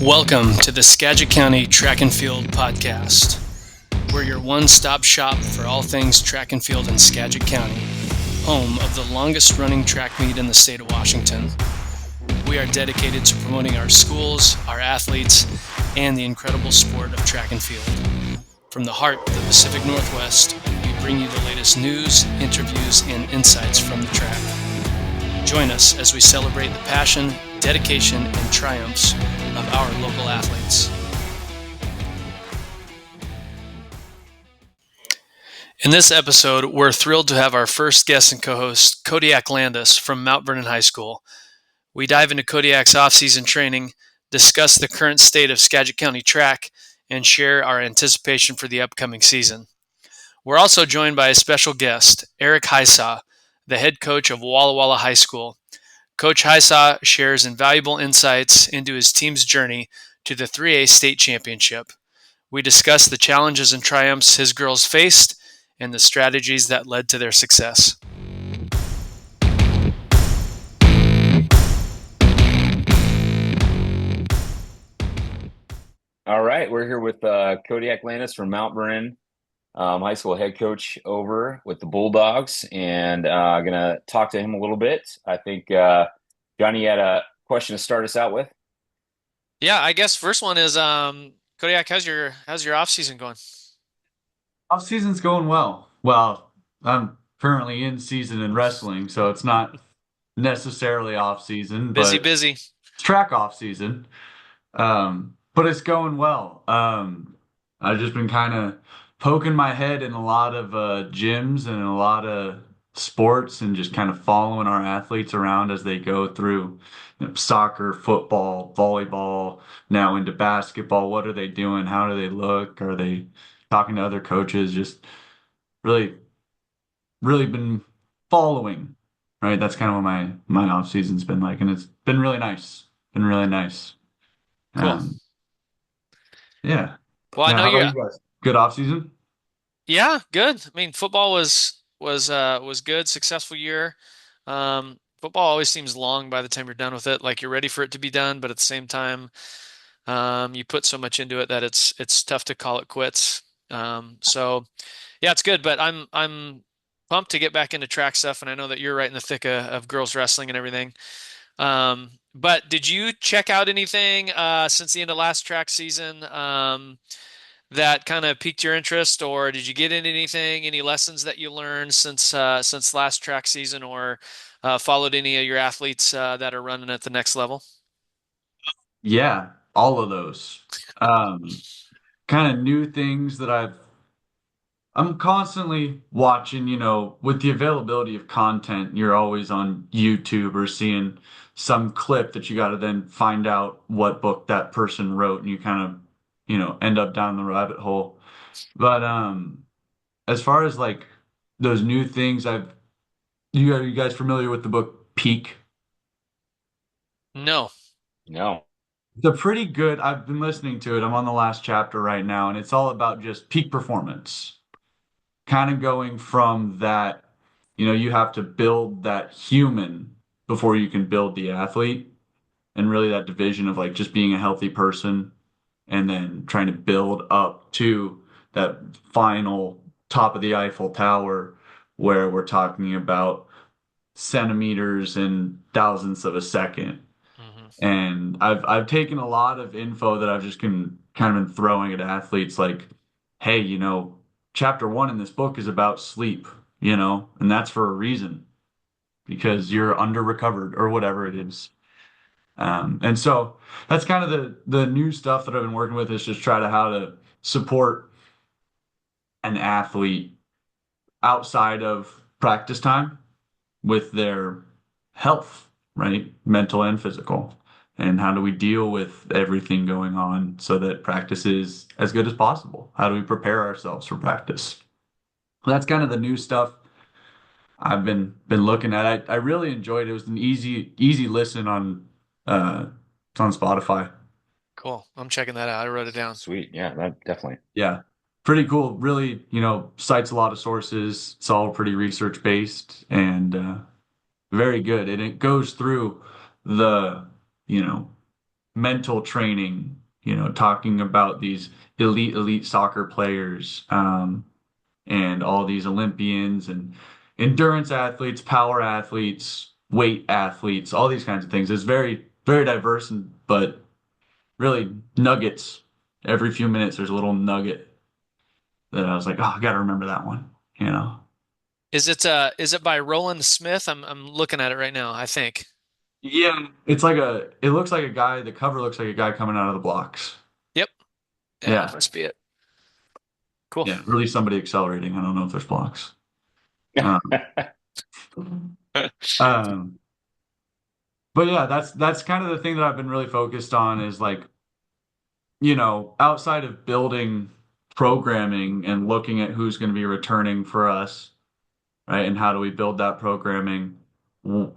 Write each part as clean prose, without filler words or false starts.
Welcome to the Skagit County Track and Field Podcast. We're your one-stop shop for all things track and field in Skagit County, home of the longest-running track meet in the state of Washington. We are dedicated to promoting our schools, our athletes, and the incredible sport of track and field. From the heart of the Pacific Northwest, we bring you the latest news, interviews, and insights from the track. Join us as we celebrate the passion, dedication, and triumphs of our local athletes. In this episode, we're thrilled to have our first guest and co-host, Kodiak Landis from Mount Vernon High School. We dive into Kodiak's off-season training, discuss the current state of Skagit County track, and share our anticipation for the upcoming season. We're also joined by a special guest, Eric Hisaw, the head coach of Walla Walla High School. Coach Hisaw shares invaluable insights into his team's journey to the 3A state championship. We discuss the challenges and triumphs his girls faced and the strategies that led to their success. All right, we're here with Kodiak Landis from Mount Vernon High School, head coach over with the Bulldogs, and going to talk to him a little bit. I think Johnny had a question to start us out with. Yeah, I guess first one is Kodiak, how's your off season going? Off season's going well. Well, I'm currently in season in wrestling, so it's not necessarily off season, but Busy. it's track off season. But it's going well. I've just been kind of poking my head in a lot of gyms and a lot of sports and just kind of following our athletes around as they go through soccer, football, volleyball, now into basketball. What are they doing? How do they look? Are they talking to other coaches? Just really been following, right? That's kind of what my off season's been like, and it's been really nice. Been really nice. Cool. Yeah. Well, I know how you're. about you guys? Good off season? Yeah, good. I mean, football was good, successful year. Football always seems long by the time you're done with it. Like you're ready for it to be done, but at the same time, you put so much into it that it's tough to call it quits. So yeah, it's good. But I'm pumped to get back into track stuff, and I know that you're right in the thick of girls wrestling and everything. But did you check out anything since the end of last track season that kind of piqued your interest, or did you get into anything, any lessons that you learned since last track season, or followed any of your athletes that are running at the next level? Yeah, all of those. Kind of new things that I'm constantly watching, with the availability of content, you're always on YouTube or seeing some clip that you got to then find out what book that person wrote, and you kind of, end up down the rabbit hole. But as far as like those new things, are you guys familiar with the book Peak? No. It's a pretty good, I've been listening to it. I'm on the last chapter right now, and it's all about just peak performance. Kind of going from that, you have to build that human before you can build the athlete, and really that division of like just being a healthy person and then trying to build up to that final top of the Eiffel Tower where we're talking about centimeters and thousandths of a second. Mm-hmm. And I've taken a lot of info that I've just kind of been throwing at athletes like, hey, chapter 1 in this book is about sleep, and that's for a reason because you're under recovered or whatever it is. And so that's kind of the new stuff that I've been working with is just try to how to support an athlete outside of practice time with their health, right? Mental and physical. And how do we deal with everything going on so that practice is as good as possible? How do we prepare ourselves for practice? Well, that's kind of the new stuff I've been looking at. I really enjoyed it. It was an easy listen on it's on Spotify. Cool. I'm checking that out. I wrote it down. Sweet. Yeah, that definitely. Yeah. Pretty cool. Really, cites a lot of sources. It's all pretty research based and very good. And it goes through the, mental training, talking about these elite soccer players, and all these Olympians and endurance athletes, power athletes, weight athletes, all these kinds of things. It's very, very diverse, but really nuggets. Every few minutes, there's a little nugget that I was like, oh, I got to remember that one, you know? Is it by Roland Smith? I'm looking at it right now, I think. Yeah. It looks like a guy, the cover looks like a guy coming out of the blocks. Yep. Yeah, Yeah. must be it. Cool. Yeah. Really somebody accelerating. I don't know if there's blocks. Um, um, but yeah, that's kind of the thing that I've been really focused on is like, outside of building programming and looking at who's going to be returning for us, right? And how do we build that programming?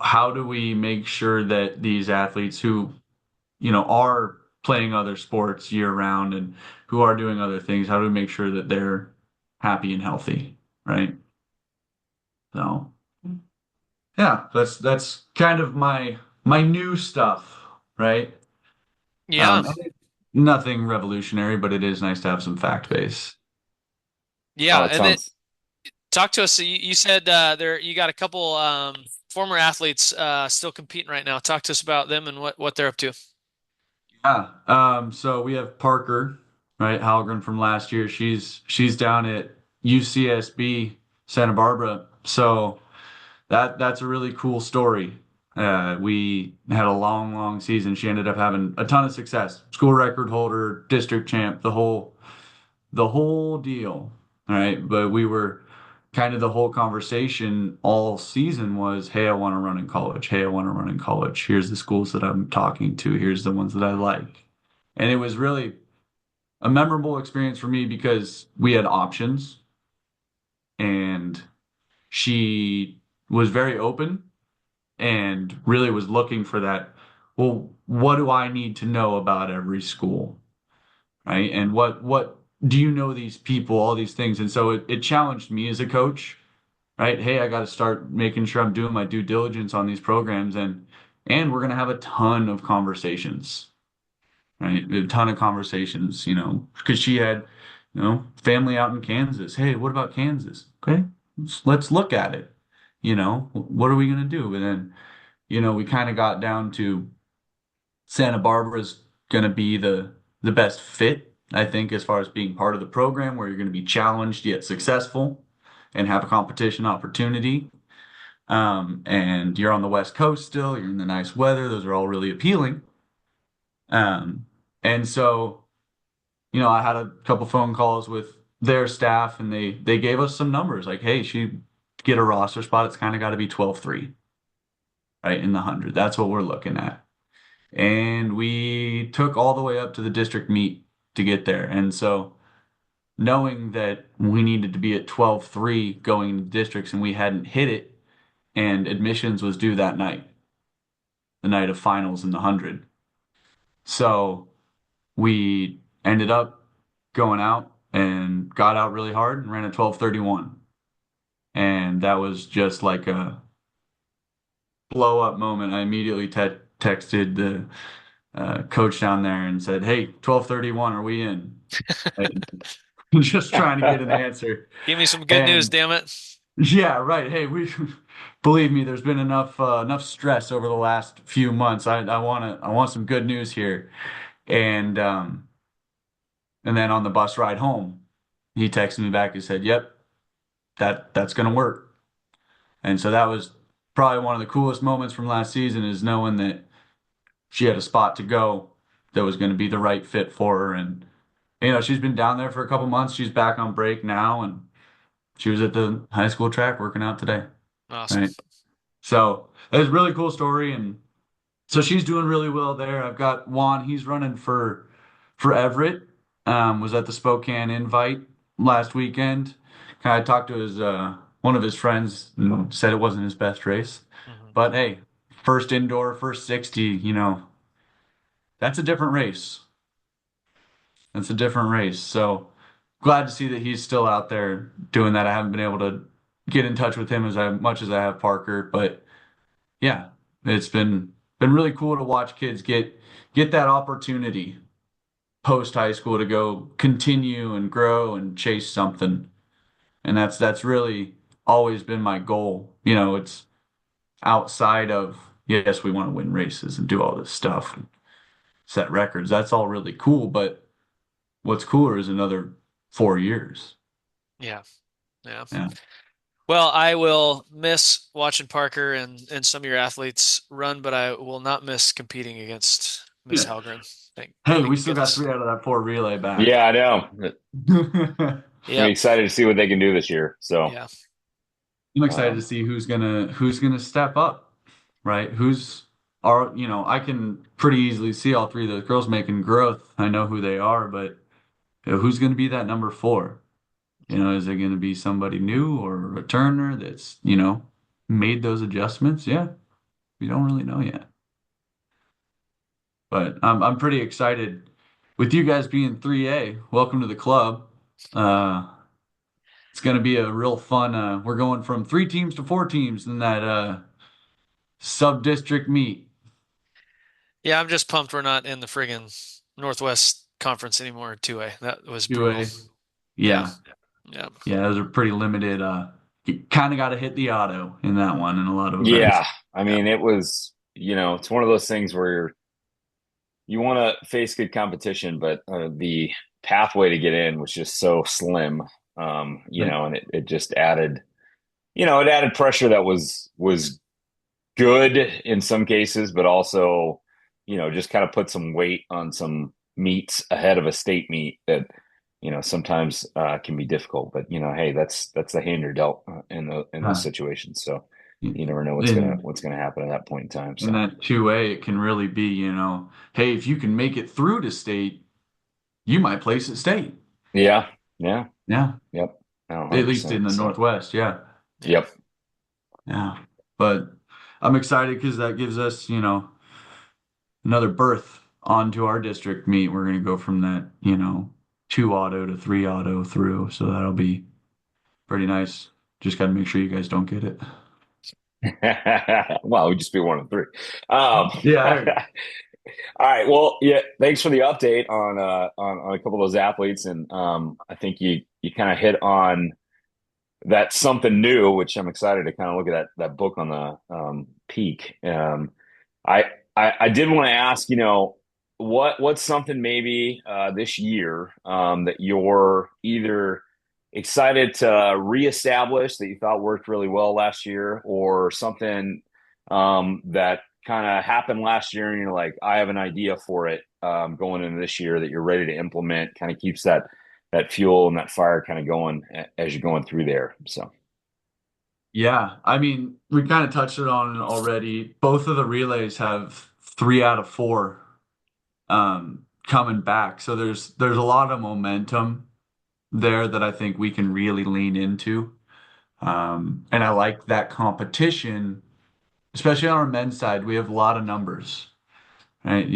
How do we make sure that these athletes who, are playing other sports year round and who are doing other things, how do we make sure that they're happy and healthy, right? So, yeah, that's kind of my new stuff, right? Yeah. And it's nothing revolutionary, but it is nice to have some fact base. Yeah, Oh, it and then sounds talk to us. So you said there you got a couple former athletes still competing right now. Talk to us about them and what they're up to. Yeah. So we have Parker, right? Halgren from last year. She's down at UCSB Santa Barbara. So that's a really cool story. We had a long season. She ended up having a ton of success. School record holder, district champ, the whole deal. All right. But we were kind of the whole conversation all season was, hey, I want to run in college. Hey, I want to run in college. Here's the schools that I'm talking to. Here's the ones that I like. And it was really a memorable experience for me because we had options and she was very open and really was looking for that. Well, what do I need to know about every school? Right? And what do you know these people, all these things? And so it challenged me as a coach, right? Hey, I got to start making sure I'm doing my due diligence on these programs and we're gonna have a ton of conversations, right? A ton of conversations, because she had, family out in Kansas. Hey, what about Kansas? Okay, let's look at it. What are we gonna do? And then, we kind of got down to Santa Barbara's gonna be the best fit, I think, as far as being part of the program where you're gonna be challenged yet successful and have a competition opportunity. And you're on the West Coast still, you're in the nice weather, those are all really appealing. Um, and so, I had a couple phone calls with their staff and they gave us some numbers like, hey, she get a roster spot, it's kind of got to be 12-3, right? In the 100. That's what we're looking at. And we took all the way up to the district meet to get there. And so knowing that we needed to be at 12-3 going into districts and we hadn't hit it and admissions was due that night, the night of finals in the 100. So we ended up going out and got out really hard and ran a 12:31. And that was just like a blow up moment. I immediately texted the coach down there and said, hey, 12:31, are we in? And just trying to get an answer. Give me some good news, And damn it. yeah, right. Hey, we believe me, there's been enough stress over the last few months. I want some good news here. And and then on the bus ride home, he texted me back and said, "Yep, that's gonna work." And so that was probably one of the coolest moments from last season is knowing that she had a spot to go that was going to be the right fit for her. And she's been down there for a couple months. She's back on break now, and she was at the high school track working out today. Awesome. Right. So it was a really cool story, and so she's doing really well there. I've got Juan. He's running for Everett. Was at the Spokane Invite last weekend. Kind of talked to his one of his friends and said it wasn't his best race, Mhm. but hey, first indoor, first 60. That's a different race. That's a different race. So glad to see that he's still out there doing that. I haven't been able to get in touch with him as much as I have Parker, but yeah, it's been been really cool to watch kids get that opportunity post high school to go continue and grow and chase something. And that's really always been my goal. It's outside of, yes, we want to win races and do all this stuff and set records. That's all really cool, but what's cooler is another 4 years. Yeah. Yeah. Yeah. Well, I will miss watching Parker and some of your athletes run, but I will not miss competing against Miss Yeah. Halgren. Hey, we Thank still got goodness. three out of that four relay back. Yeah, I know. I'm Yep. excited to see what they can do this year. So, Yeah. I'm excited to um, see who's gonna step up, right? I can pretty easily see all three of those girls making growth. I know who they are, but who's gonna be that number four? Is it gonna be somebody new or a returner that's, made those adjustments? Yeah, we don't really know yet. But I'm pretty excited with you guys being 3A. Welcome to the club. Uh, it's gonna be a real fun. We're going from 3 teams to 4 teams in that sub-district meet. Yeah, I'm just pumped we're not in the friggin' Northwest Conference anymore, 2A. That was brutal. 2A. Yeah. Yeah. Yeah. Yeah, those are pretty limited. You kind of got to hit the auto in that one in a lot of events. yeah, I Yeah. mean, it was, it's one of those things where you want to face good competition, but the pathway to get in was just so slim. Right. And it just added, it added pressure that was good in some cases, but also, just kind of put some weight on some meets ahead of a state meet that, sometimes can be difficult. But hey, that's the hand you're dealt in those Uh, situations. So you never know in what's gonna happen at that point in time. in So that 2A, it can really be, hey, if you can make it through to state, you might place at state. yeah, yeah, Yeah, yep, no, at least 100%. in the So Northwest. Yeah, Yeah. yep. yeah. But I'm excited because that gives us, another berth onto our district meet. We're going to go from that, 2 auto to 3 auto through. So that'll be pretty nice. Just got to make sure you guys don't get it. Well, we just be 1 of 3. Um, Yeah. all right. Well, yeah. Thanks for the update on a couple of those athletes, and I think you kind of hit on that something new, which I'm excited to kind of look at that book on the peak. I, I did want to ask, what's something maybe this year that you're either excited to reestablish that you thought worked really well last year, or something that kind of happened last year and you're like, I have an idea for it going into this year that you're ready to implement, kind of keeps that fuel and that fire kind of going as you're going through there. So. Yeah. I mean, we kind of touched it on it already. Both of the relays have 3 out of 4 coming back. So there's a lot of momentum there that I think we can really lean into. And I like that competition, especially on our men's side. We have a lot of numbers, right?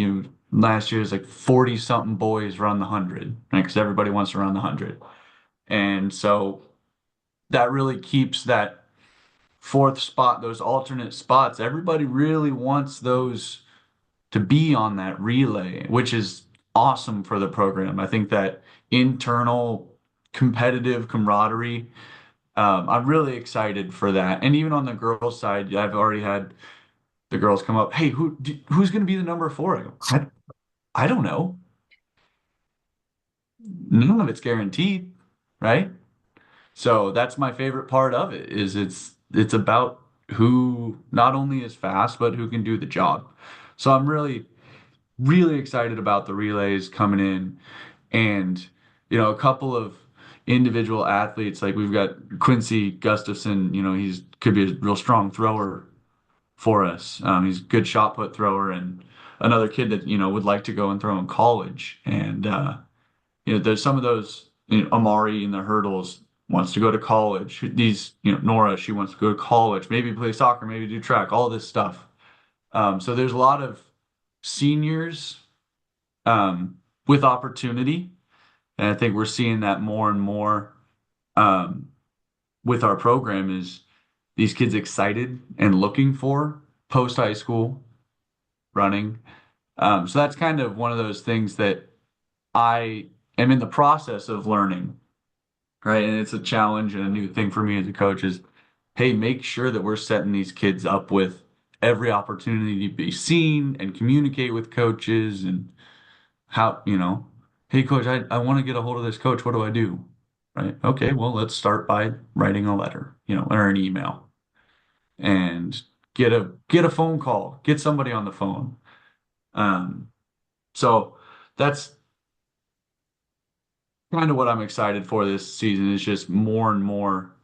Last year was like 40 something boys run the 100, right? Because everybody wants to run the 100. And so that really keeps that fourth spot, those alternate spots. Everybody really wants those to be on that relay, which is awesome for the program. I think that internal competitive camaraderie, I'm really excited for that. And even on the girls' side, I've already had the girls come up, hey, who's going to be the number four? I don't know. None of it's guaranteed, right? So that's my favorite part of it is it's about who not only is fast, but who can do the job. So I'm really, really excited about the relays coming in and, a couple of individual athletes, like we've got Quincy Gustafson, he's could be a real strong thrower for us. He's a good shot put thrower and another kid that, would like to go and throw in college. And, there's some of those, Amari in the hurdles wants to go to college. These, Nora, she wants to go to college, maybe play soccer, maybe do track, all this stuff. So there's a lot of seniors with opportunity. And I think we're seeing that more and more um, with our program is these kids excited and looking for post high school. running. So that's kind of one of those things that I am in the process of learning, right? And it's a challenge and a new thing for me as a coach is, hey, make sure that we're setting these kids up with every opportunity to be seen and communicate with coaches and how, hey, coach, I want to get a hold of this coach. What do I do? Right. Okay. Well, let's start by writing a letter, or an email and get a phone call, get somebody on the phone. Um, so that's kind of what I'm excited for this season is just more and more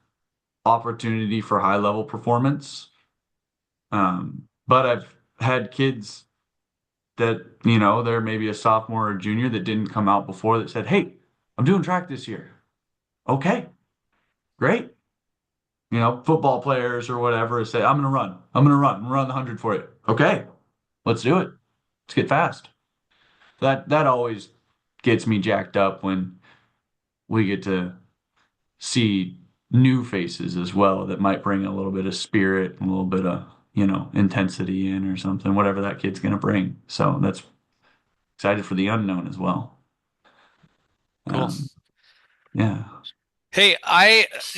opportunity for high level performance. But I've had kids that, they're maybe a sophomore or junior that didn't come out before that said, hey, I'm doing track this year. Okay, great. Football players or whatever say, I'm going to run. I'm going to run the 100 for you. Okay, let's do it. Let's get fast. That always gets me jacked up when we get to see new faces as well that might bring a little bit of spirit, a little bit of, intensity in or something, whatever that kid's going to bring. So that's excited for the unknown as well. Cool. Um, yeah. Hey,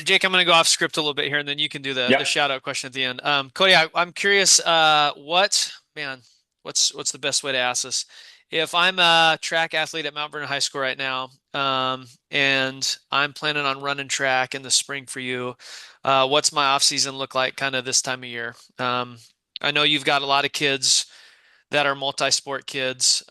Jake, I'm going to go off script a little bit here, and then you can do the Yep. shout out question at the end. Cody, I'm curious, man, what's the best way to ask this? If I'm a track athlete at Mount Vernon High School right now, and I'm planning on running track in the spring for you, what's my off season look like kind of this time of year? I know you've got a lot of kids that are multi-sport kids.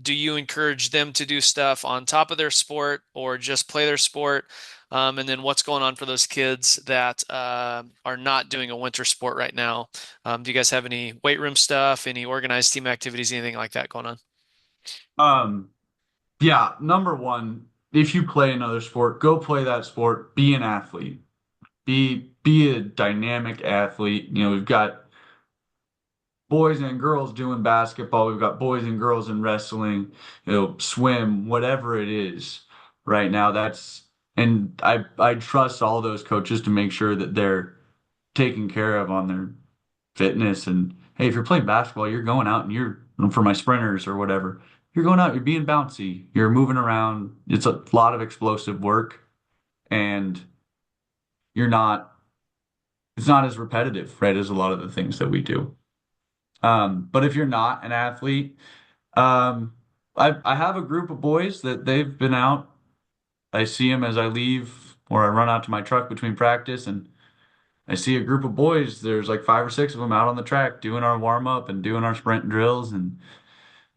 Do you encourage them to do stuff on top of their sport or just play their sport? And then what's going on for those kids that are not doing a winter sport right now? Do you guys have any weight room stuff, any organized team activities, anything like that going on? Um, yeah, number one, if you play another sport, go play that sport, be an athlete. Be a dynamic athlete. We've got boys and girls doing basketball. We've got boys and girls in wrestling, swim, whatever it is right now. And I trust all those coaches to make sure that they're taken care of on their fitness. And hey, if you're playing basketball, you're going out and for my sprinters or whatever, you're going out, you're being bouncy, you're moving around. It's a lot of explosive work and you're not, it's not as repetitive, right, as a lot of the things that we do. But if you're not an athlete, I have a group of boys that they've been out. I see them as I leave or I run out to my truck between practice and I see a group of boys. There's like 5 or 6 of them out on the track doing our warm up and doing our sprint drills. And,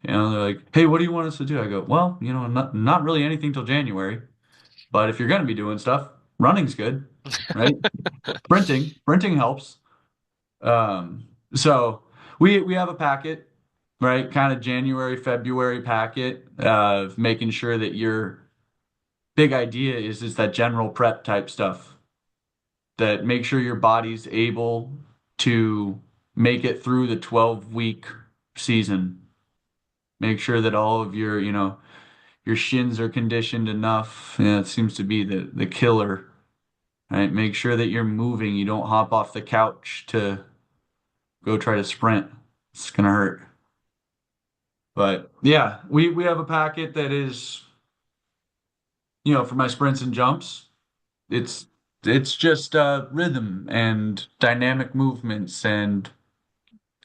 they're like, hey, what do you want us to do? I go, well, not really anything till January. But if you're going to be doing stuff, running's good, right? Sprinting helps. So we have a packet, right? Kind of January, February packet of making sure that your big idea is that general prep type stuff that make sure your body's able to make it through the 12-week season. Make sure that all of your shins are conditioned enough. Yeah, it seems to be the killer, right? Make sure that you're moving. You don't hop off the couch to go try to sprint. It's gonna hurt. But yeah, we have a packet that is, for my sprints and jumps. It's it's just rhythm and dynamic movements and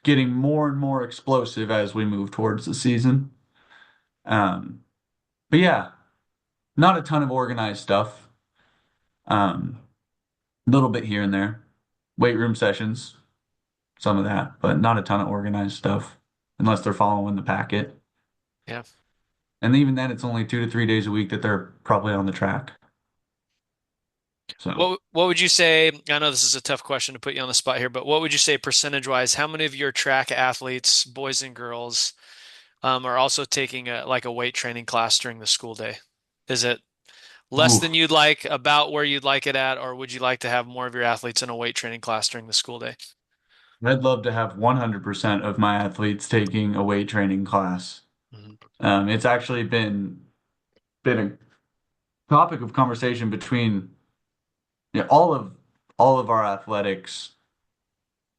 getting more and more explosive as we move towards the season. Um, but yeah, not a ton of organized stuff. A little bit here and there. Weight room sessions, some of that, but not a ton of organized stuff unless they're following the packet. Yeah. And even then, it's only 2 to 3 days a week that they're probably on the track. So, What would you say? I know this is a tough question to put you on the spot here, but what would you say percentage wise? How many of your track athletes, boys and girls, are also taking a weight training class during the school day? Is it less ooh, than you'd like, about where you'd like it at, or would you like to have more of your athletes in a weight training class during the school day? I'd love to have 100% of my athletes taking a weight training class. Mhm. It's actually been a topic of conversation between all of our athletics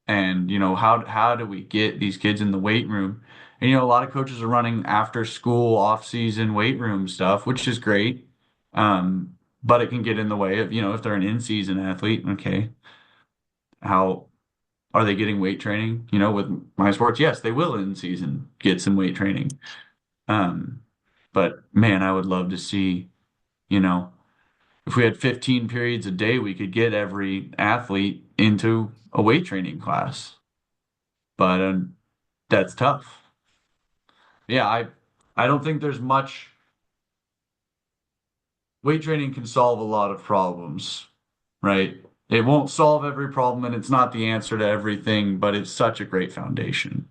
And, how do we get these kids in the weight room? And, a lot of coaches are running after school, off season weight room stuff, which is great. But it can get in the way of, if they're an in-season athlete, okay, how are they getting weight training? With my sports, yes, they will in season get some weight training. Um, but man, I would love to see, you know, if we had 15 periods a day, we could get every athlete into a weight training class. But that's tough. Yeah, I don't think there's much weight training can solve a lot of problems, right? It won't solve every problem and it's not the answer to everything, but it's such a great foundation.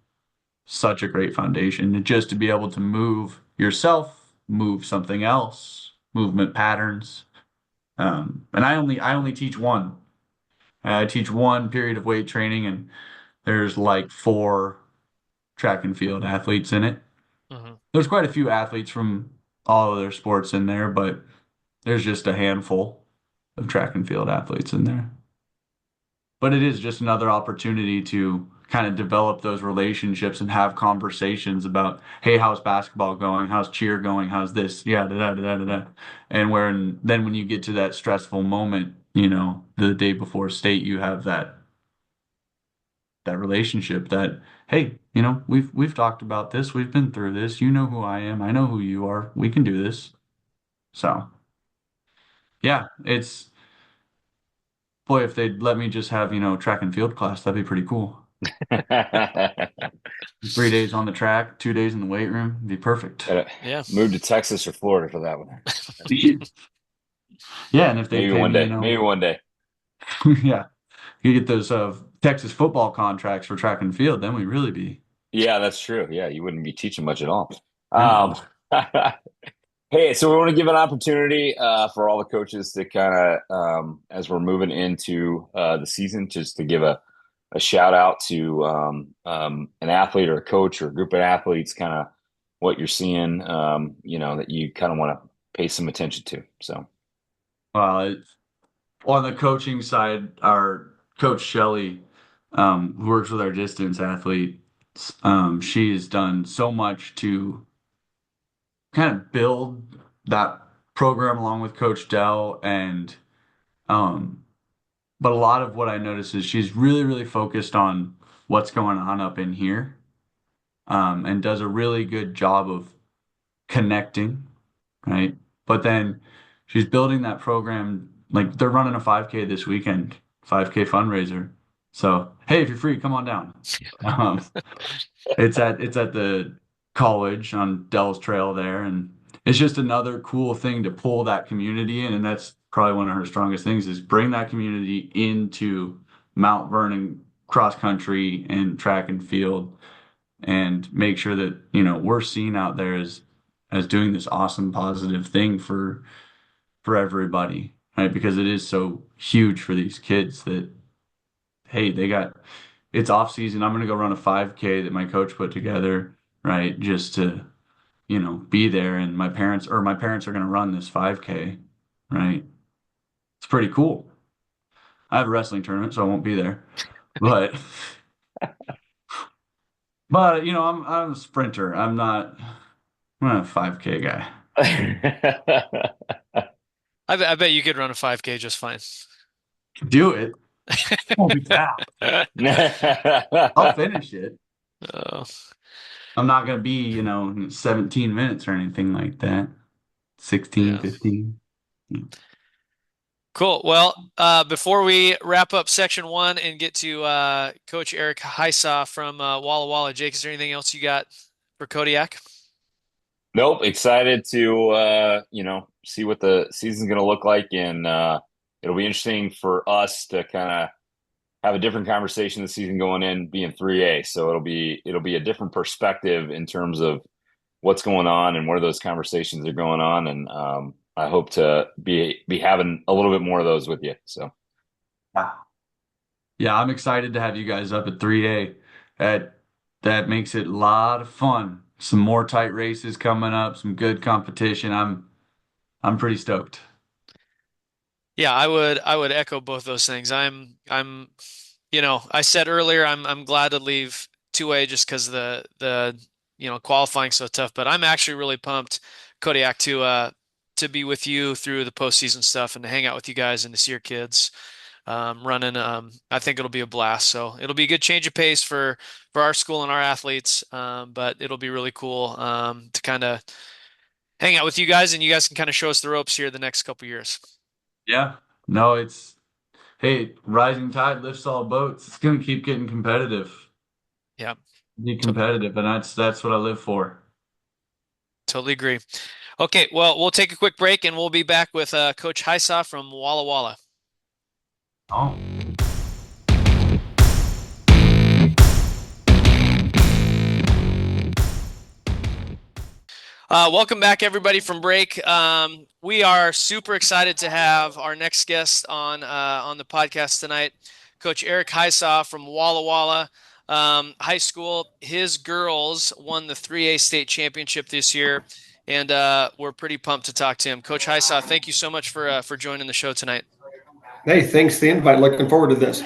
Such a great foundation. And just to be able to move yourself, move something else, movement patterns. And I only teach one. I teach one period of weight training, and there's like four track and field athletes in it. Hmm. There's quite a few athletes from all other sports in there, but there's just a handful of track and field athletes in there. But it is just another opportunity to kind of develop those relationships and have conversations about, hey, how's basketball going? How's cheer going? How's this? Yeah, da da da da da. And then when you get to that stressful moment, the day before state, you have that relationship that, hey, we've talked about this, we've been through this. You know who I am, I know who you are. We can do this. So, yeah, it's boy, if they'd let me just have, track and field class, that'd be pretty cool. 3 days on the track, 2 days in the weight room, it'd be perfect. Gotta Yeah. move to Texas or Florida for that one. Yeah, and if they'd Maybe pay one me, day. Maybe one day. yeah, you get those Texas football contracts for track and field, then we really be. Yeah, that's true. Yeah, you wouldn't be teaching much at all. No. Um, hey, so we want to give an opportunity for all the coaches to kind of, as we're moving into the season, just to give a shout out to an athlete or a coach or a group of athletes, kind of what you're seeing, that you kind of want to pay some attention to. So, Well, on the coaching side, our coach Shelley, who works with our distance athletes, she has done so much to kind of build that program along with Coach Dell. And um, but a lot of what I notice is she's really, really focused on what's going on up in here, and does a really good job of connecting, right? But then she's building that program. Like they're running a 5K this weekend, 5K fundraiser. So, hey, if you're free, come on down. Um, it's at the college on Dell's Trail there, and it's just another cool thing to pull that community in, and that's probably one of her strongest things is bring that community into Mount Vernon cross country and track and field, and make sure that we're seen out there as doing this awesome positive thing for everybody, right? Because it is so huge for these kids that hey, it's off season. I'm gonna go run a 5K that my coach put together, right? Just to, be there. And my parents are gonna run this 5K, right? It's pretty cool. I have a wrestling tournament, so I won't be there. But I'm a sprinter. I'm not a 5K guy. I bet you could run a 5K just fine. Do it. Holy cow. I'll finish it. Oh, I'm not gonna be, 17 minutes or anything like that. 16, yeah. 15. Cool. Well, before we wrap up section one and get to Coach Eric Hisaw from Walla Walla, Jake, is there anything else you got for Kodiak? Nope, excited to see what the season's going to look like, and it'll be interesting for us to kind of have a different conversation this season going in being 3A. So it'll be a different perspective in terms of what's going on and where those conversations are going on, and I hope to be having a little bit more of those with you. So Yeah. Yeah, I'm excited to have you guys up at 3A. That makes it a lot of fun. Some more tight races coming up, some good competition. I'm pretty stoked. Yeah, I would echo both those things. I'm I said earlier I'm glad to leave 2A just because qualifying so tough. But I'm actually really pumped, Kodiak, to be with you through the postseason stuff and to hang out with you guys and to see your kids running. I think it'll be a blast. So it'll be a good change of pace for our school and our athletes. But it'll be really cool to kind of hang out with you guys, and you guys can kind of show us the ropes here the next couple years. Yeah. No, it's hey, rising tide lifts all boats. It's gonna keep getting competitive. Yeah, Be to competitive, and that's what I live for. totally agree. Okay, well, we'll take a quick break and we'll be back with Coach Hisaw from Walla Walla. Oh. Welcome back, everybody, from break. We are super excited to have our next guest on the podcast tonight, Coach Eric Hisaw from Walla Walla High School. His girls won the 3A state championship this year, and we're pretty pumped to talk to him. Coach Hisaw, thank you so much for joining the show tonight. Hey, thanks for the invite. Looking forward to this.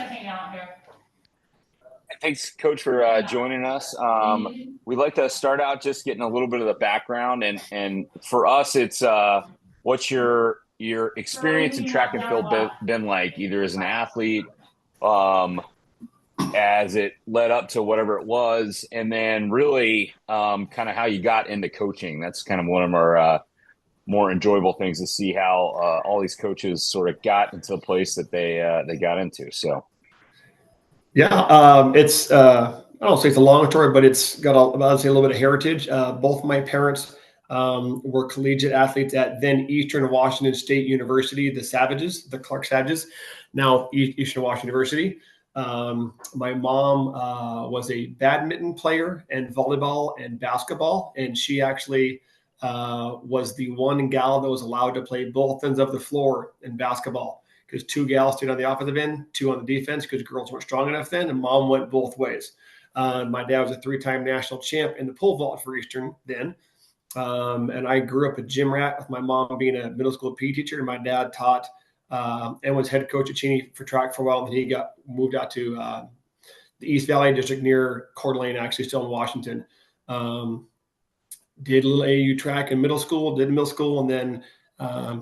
Thanks, Coach, for joining us. We'd like to start out just getting a little bit of the background, and for us, it's what's your experience in track and field been like, either as an athlete, um, as it led up to whatever it was, and then really kind of how you got into coaching. That's kind of one of our more enjoyable things to see how all these coaches sort of got into the place that they got into. So. Yeah, it's I don't say it's a long story, but it's got I'd say a little bit of heritage. Both my parents were collegiate athletes at then Eastern Washington State University, the Savages, the Clark Savages, now Eastern Washington University. My mom was a badminton player and volleyball and basketball, and she actually was the one gal that was allowed to play both ends of the floor in basketball because two gals stayed on the offensive end, two on the defense because girls weren't strong enough then, and mom went both ways. My dad was a three-time national champ in the pole vault for Eastern then. And I grew up a gym rat with my mom being a middle school PE teacher, and my dad taught and was head coach at Cheney for track for a while. And he got moved out to the East Valley district near Coeur d'Alene, actually still in Washington. Did a little AU track in middle school, and then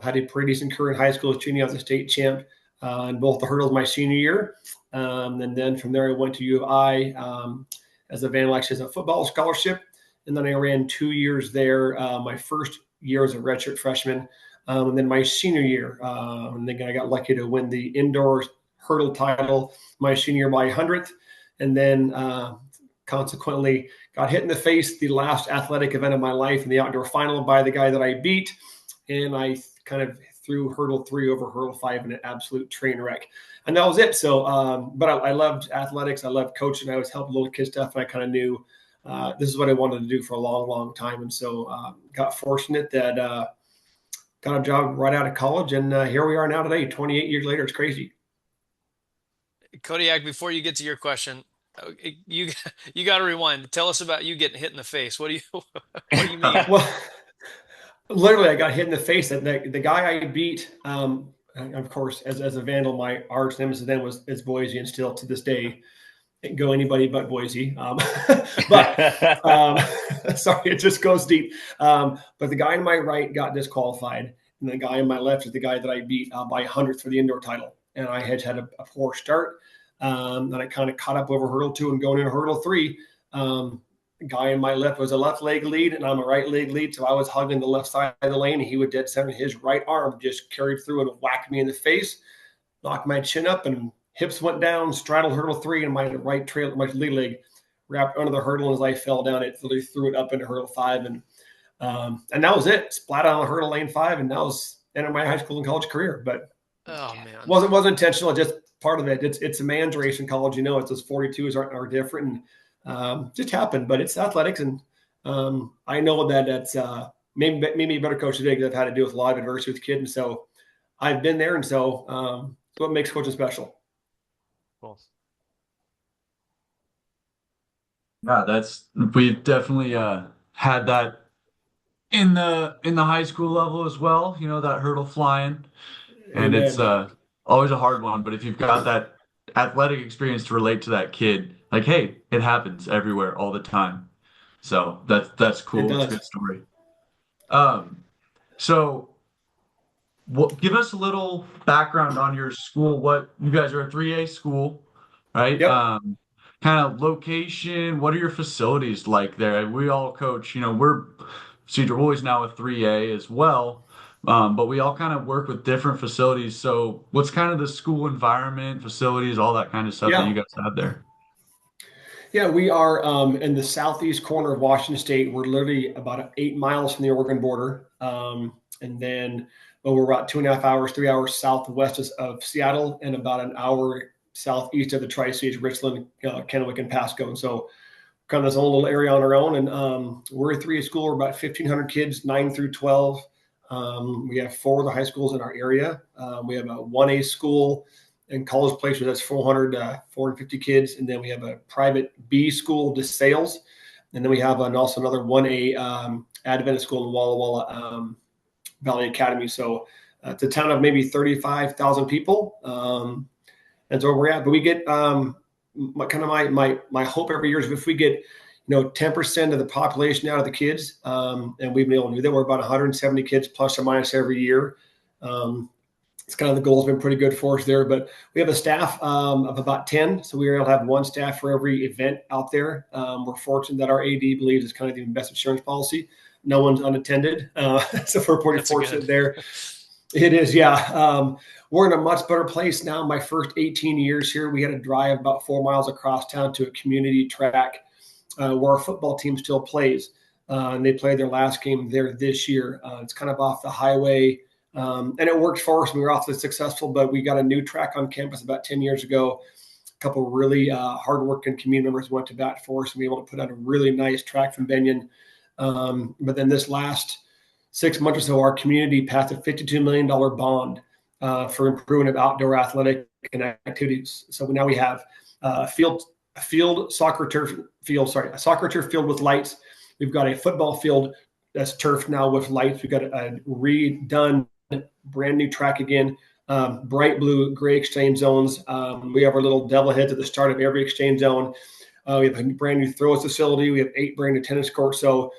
had a pretty decent career in high school as Cheney. I was a state champ in both the hurdles my senior year. And then from there, I went to U of I as a Van actually as a football scholarship. And then I ran 2 years there. My first year as a redshirt freshman. And then my senior year, and then I got lucky to win the indoor hurdle title my senior year by 100th. And then consequently got hit in the face the last athletic event of my life in the outdoor final by the guy that I beat. And I kind of threw hurdle 3 over hurdle 5 in an absolute train wreck. And that was it. So, but I loved athletics. I loved coaching. I was helping little kid stuff. And I kind of knew this is what I wanted to do for a long, long time. And so got fortunate that got a job right out of college. And here we are now today, 28 years later. It's crazy. Kodiak, before you get to your question, you you got to rewind. Tell us about you getting hit in the face. What do you what do you mean? Well, literally, I got hit in the face. The guy I beat, of course, as a Vandal, my arch nemesis then is Boise, and still to this day, can't go anybody but Boise. But sorry, it just goes deep. But the guy on my right got disqualified, and the guy on my left is the guy that I beat by 100th for the indoor title. And I had a poor start. And I kind of caught up over hurdle 2 and going into hurdle 3. Guy in my left was a left leg lead, and I'm a right leg lead. So I was hugging the left side of the lane, and he would dead center. His right arm just carried through and whacked me in the face, knocked my chin up, and hips went down, straddled hurdle 3, and my right trail, my lead leg wrapped under the hurdle. And as I fell down, it literally threw it up into hurdle 5. And that was it. Splat on the hurdle lane 5, and that was the end of my high school and college career. But Oh man. wasn't intentional, just part of it. It's a man's race in college, it's those 42s are different, and just happened. But it's athletics, and I know that's maybe a better coach today because I've had to deal with a lot of adversity with kids, and so I've been there, and so it's what makes coaching special. Cool. Yeah, we've definitely had that in the high school level as well, that hurdle flying. And Amen. it's always a hard one, but if you've got that athletic experience to relate to that kid. Like, hey, it happens everywhere all the time. So that's It cool. It's a does. good story. Um, so give us a little background on your school. What you guys are a 3A school, right? Yep. Kind of location. What are your facilities like there? We all coach. We're Cedar Woolley's now a 3A as well, but we all kind of work with different facilities. So, what's kind of the school environment, facilities, all that kind of stuff that you Yeah. guys have there? Yeah, we are in the southeast corner of Washington State. We're literally about 8 miles from the Oregon border. And then we're about 2.5 hours, 3 hours southwest of Seattle and about an hour southeast of the Tri-Cities, Richland, Kennewick, and Pasco. And so kind of this whole little area on our own. And we're a 3A school. We're about 1,500 kids, 9 through 12. We have 4 of the high schools in our area. We have a 1A school in College Place, where that's 450 kids. And then we have a private B school, just sales. And then we have also another 1A Adventist school in Walla Walla Valley Academy. So it's a town of maybe 35,000 people. And so where we're at, but we get my hope every year is if we get 10% of the population out of the kids, and we've been able to do that. We're about 170 kids plus or minus every year. It's kind of the goal has been pretty good for us there, but we have a staff of about 10. So we are able to have one staff for every event out there. We're fortunate that our AD believes it's kind of the best insurance policy. No one's unattended. So we're pretty fortunate there. It is, yeah. We're in a much better place now. My first 18 years here, we had to drive about 4 miles across town to a community track where our football team still plays. And they played their last game there this year. It's kind of off the highway. And it worked for us. We were awfully successful, but we got a new track on campus about 10 years ago. A couple of really hardworking community members went to bat for us and we were able to put on a really nice track from Benyon. But then this last 6 months or so, our community passed a $52 million bond for improvement of outdoor athletic and activities. So now we have a soccer turf field with lights. We've got a football field that's turfed now with lights. We've got a redone brand new track again, bright blue, gray exchange zones. We have our little devil heads at the start of every exchange zone. We have a brand new throws facility. We have 8 brand new tennis courts. So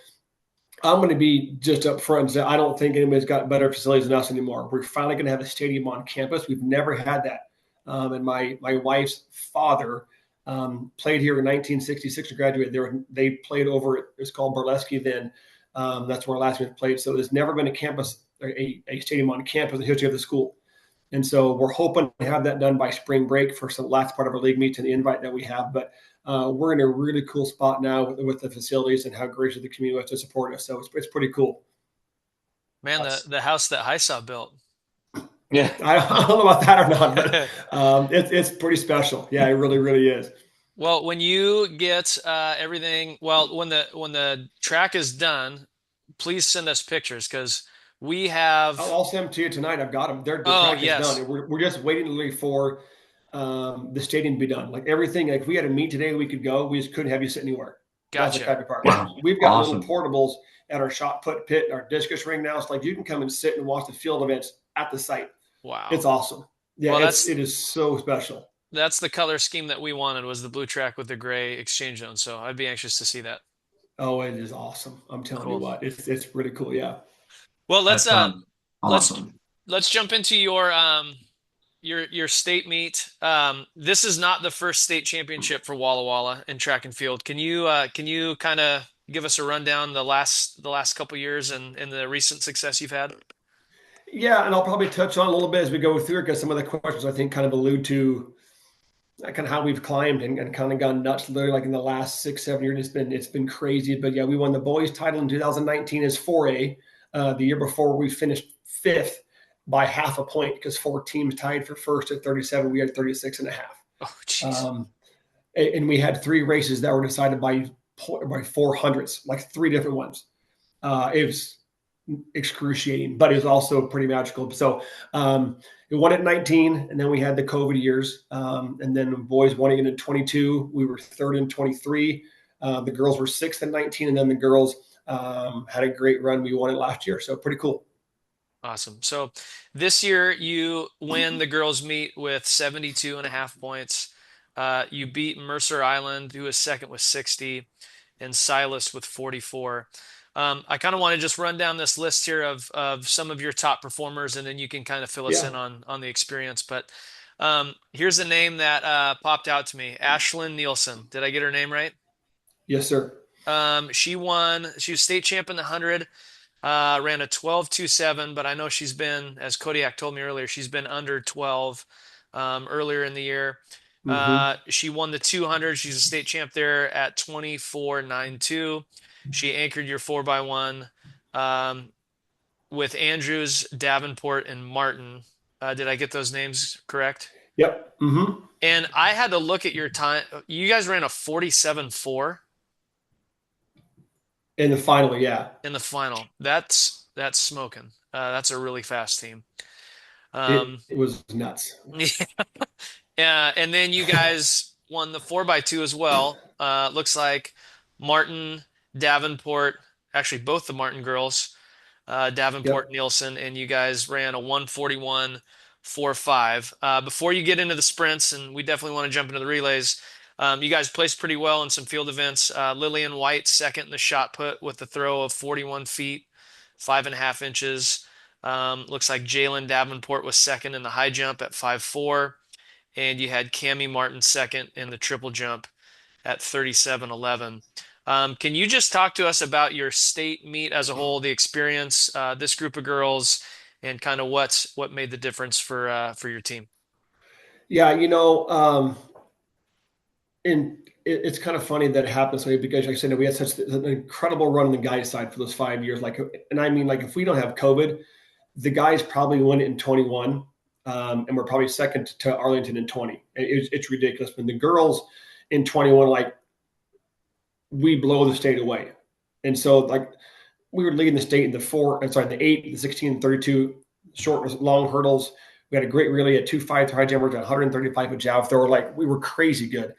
I'm going to be just up front and say I don't think anybody's got better facilities than us anymore. We're finally going to have a stadium on campus. We've never had that. And my wife's father played here in 1966 and graduated there. They played over it was called Burlesque then. That's where last week played. So there's never been a stadium on campus in the history of the school. And so we're hoping to have that done by spring break for some last part of our league meets and the invite that we have. But we're in a really cool spot now with the facilities and how gracious the community was to support us. So it's pretty cool. Man, the house that Hisaw built. Yeah. I don't know about that or not, but it's pretty special. Yeah, it really, really is. Well, when you get everything, well, when the track is done, please send us pictures because we have. I'll send them to you tonight. I've got them. The track is done. We're just waiting literally for the stadium to be done. Like everything, like if we had a meet today, we could go. We just couldn't have you sit anywhere. Gotcha. That's the type of part. Wow. We've got Awesome. little portables at our shot put pit, our discus ring now. It's like you can come and sit and watch the field events at the site. Wow. It's awesome. Yeah, well, it is so special. That's the color scheme that we wanted was the blue track with the gray exchange zone. So I'd be anxious to see that. Oh, it is awesome. I'm telling you what, it's really cool. Yeah. Well, let's awesome. let's jump into your state meet. This is not the first state championship for Walla Walla in track and field. Can you kind of give us a rundown the last couple years and the recent success you've had? Yeah, and I'll probably touch on a little bit as we go through it because some of the questions I think kind of allude to kind of how we've climbed and kind of gone nuts literally like in the last 6-7 years. It's been crazy. But yeah, we won the boys title in 2019 as 4A. The year before we finished 5th by half a point because 4 teams tied for first at 37. We had 36.5. Oh, jeez. And we had 3 races that were decided by 400s, like 3 different ones. It was excruciating, but it was also pretty magical. So we won at 19, and then we had the COVID years. And then the boys won again in 22. We were 3rd in 23. The girls were 6th in 19, and then the girls had a great run. We won it last year, so pretty cool. Awesome. So this year you win the girls meet with 72.5 points. You beat Mercer Island, who was second with 60, and Silas with 44. I kind of want to just run down this list here of some of your top performers, and then you can kind of fill us Yeah. in on the experience. But here's a name that popped out to me, Ashlyn Nielsen. Did I get her name right? Yes, sir. She won. She was state champ in the 100. Ran a 12.27, but I know she's been, as Kodiak told me earlier, she's been under 12 earlier in the year. Hmm. She won the 200. She's a state champ there at 24.92. She anchored your 4x1 with Andrews, Davenport, and Martin. Did I get those names correct? Yep. Hmm. And I had to look at your time. You guys ran a 47.4 In the final, yeah. in the final. That's smoking. That's a really fast team. It was nuts. Yeah, and then you guys won the 4x2 as well. Looks like Martin, Davenport, actually both the Martin girls, Davenport, Yep. Nielsen, and you guys ran a 141.45. Before you get into the sprints, and we definitely want to jump into the relays, you guys placed pretty well in some field events. Lillian White second in the shot put with a throw of 41 feet, 5.5 inches. Looks like Jalen Davenport was second in the high jump at 5'4", and you had Cami Martin second in the triple jump at 37.11. Can you just talk to us about your state meet as a whole, the experience, this group of girls, and kind of what made the difference for your team? Yeah, and it's kind of funny that it happens to me because, like I said, we had such an incredible run on the guys' side for those 5 years. Like, and I mean, like, if we don't have COVID, the guys probably won it in 21, and we're probably second to Arlington in 20. It's ridiculous. But the girls in 21, like, we blow the state away. And so, like, we were leading the state in the 8, the 16, 32 short, long hurdles. We had a great relay at 2.5 high jumpers, 135 with jav thrower. Like, we were crazy good.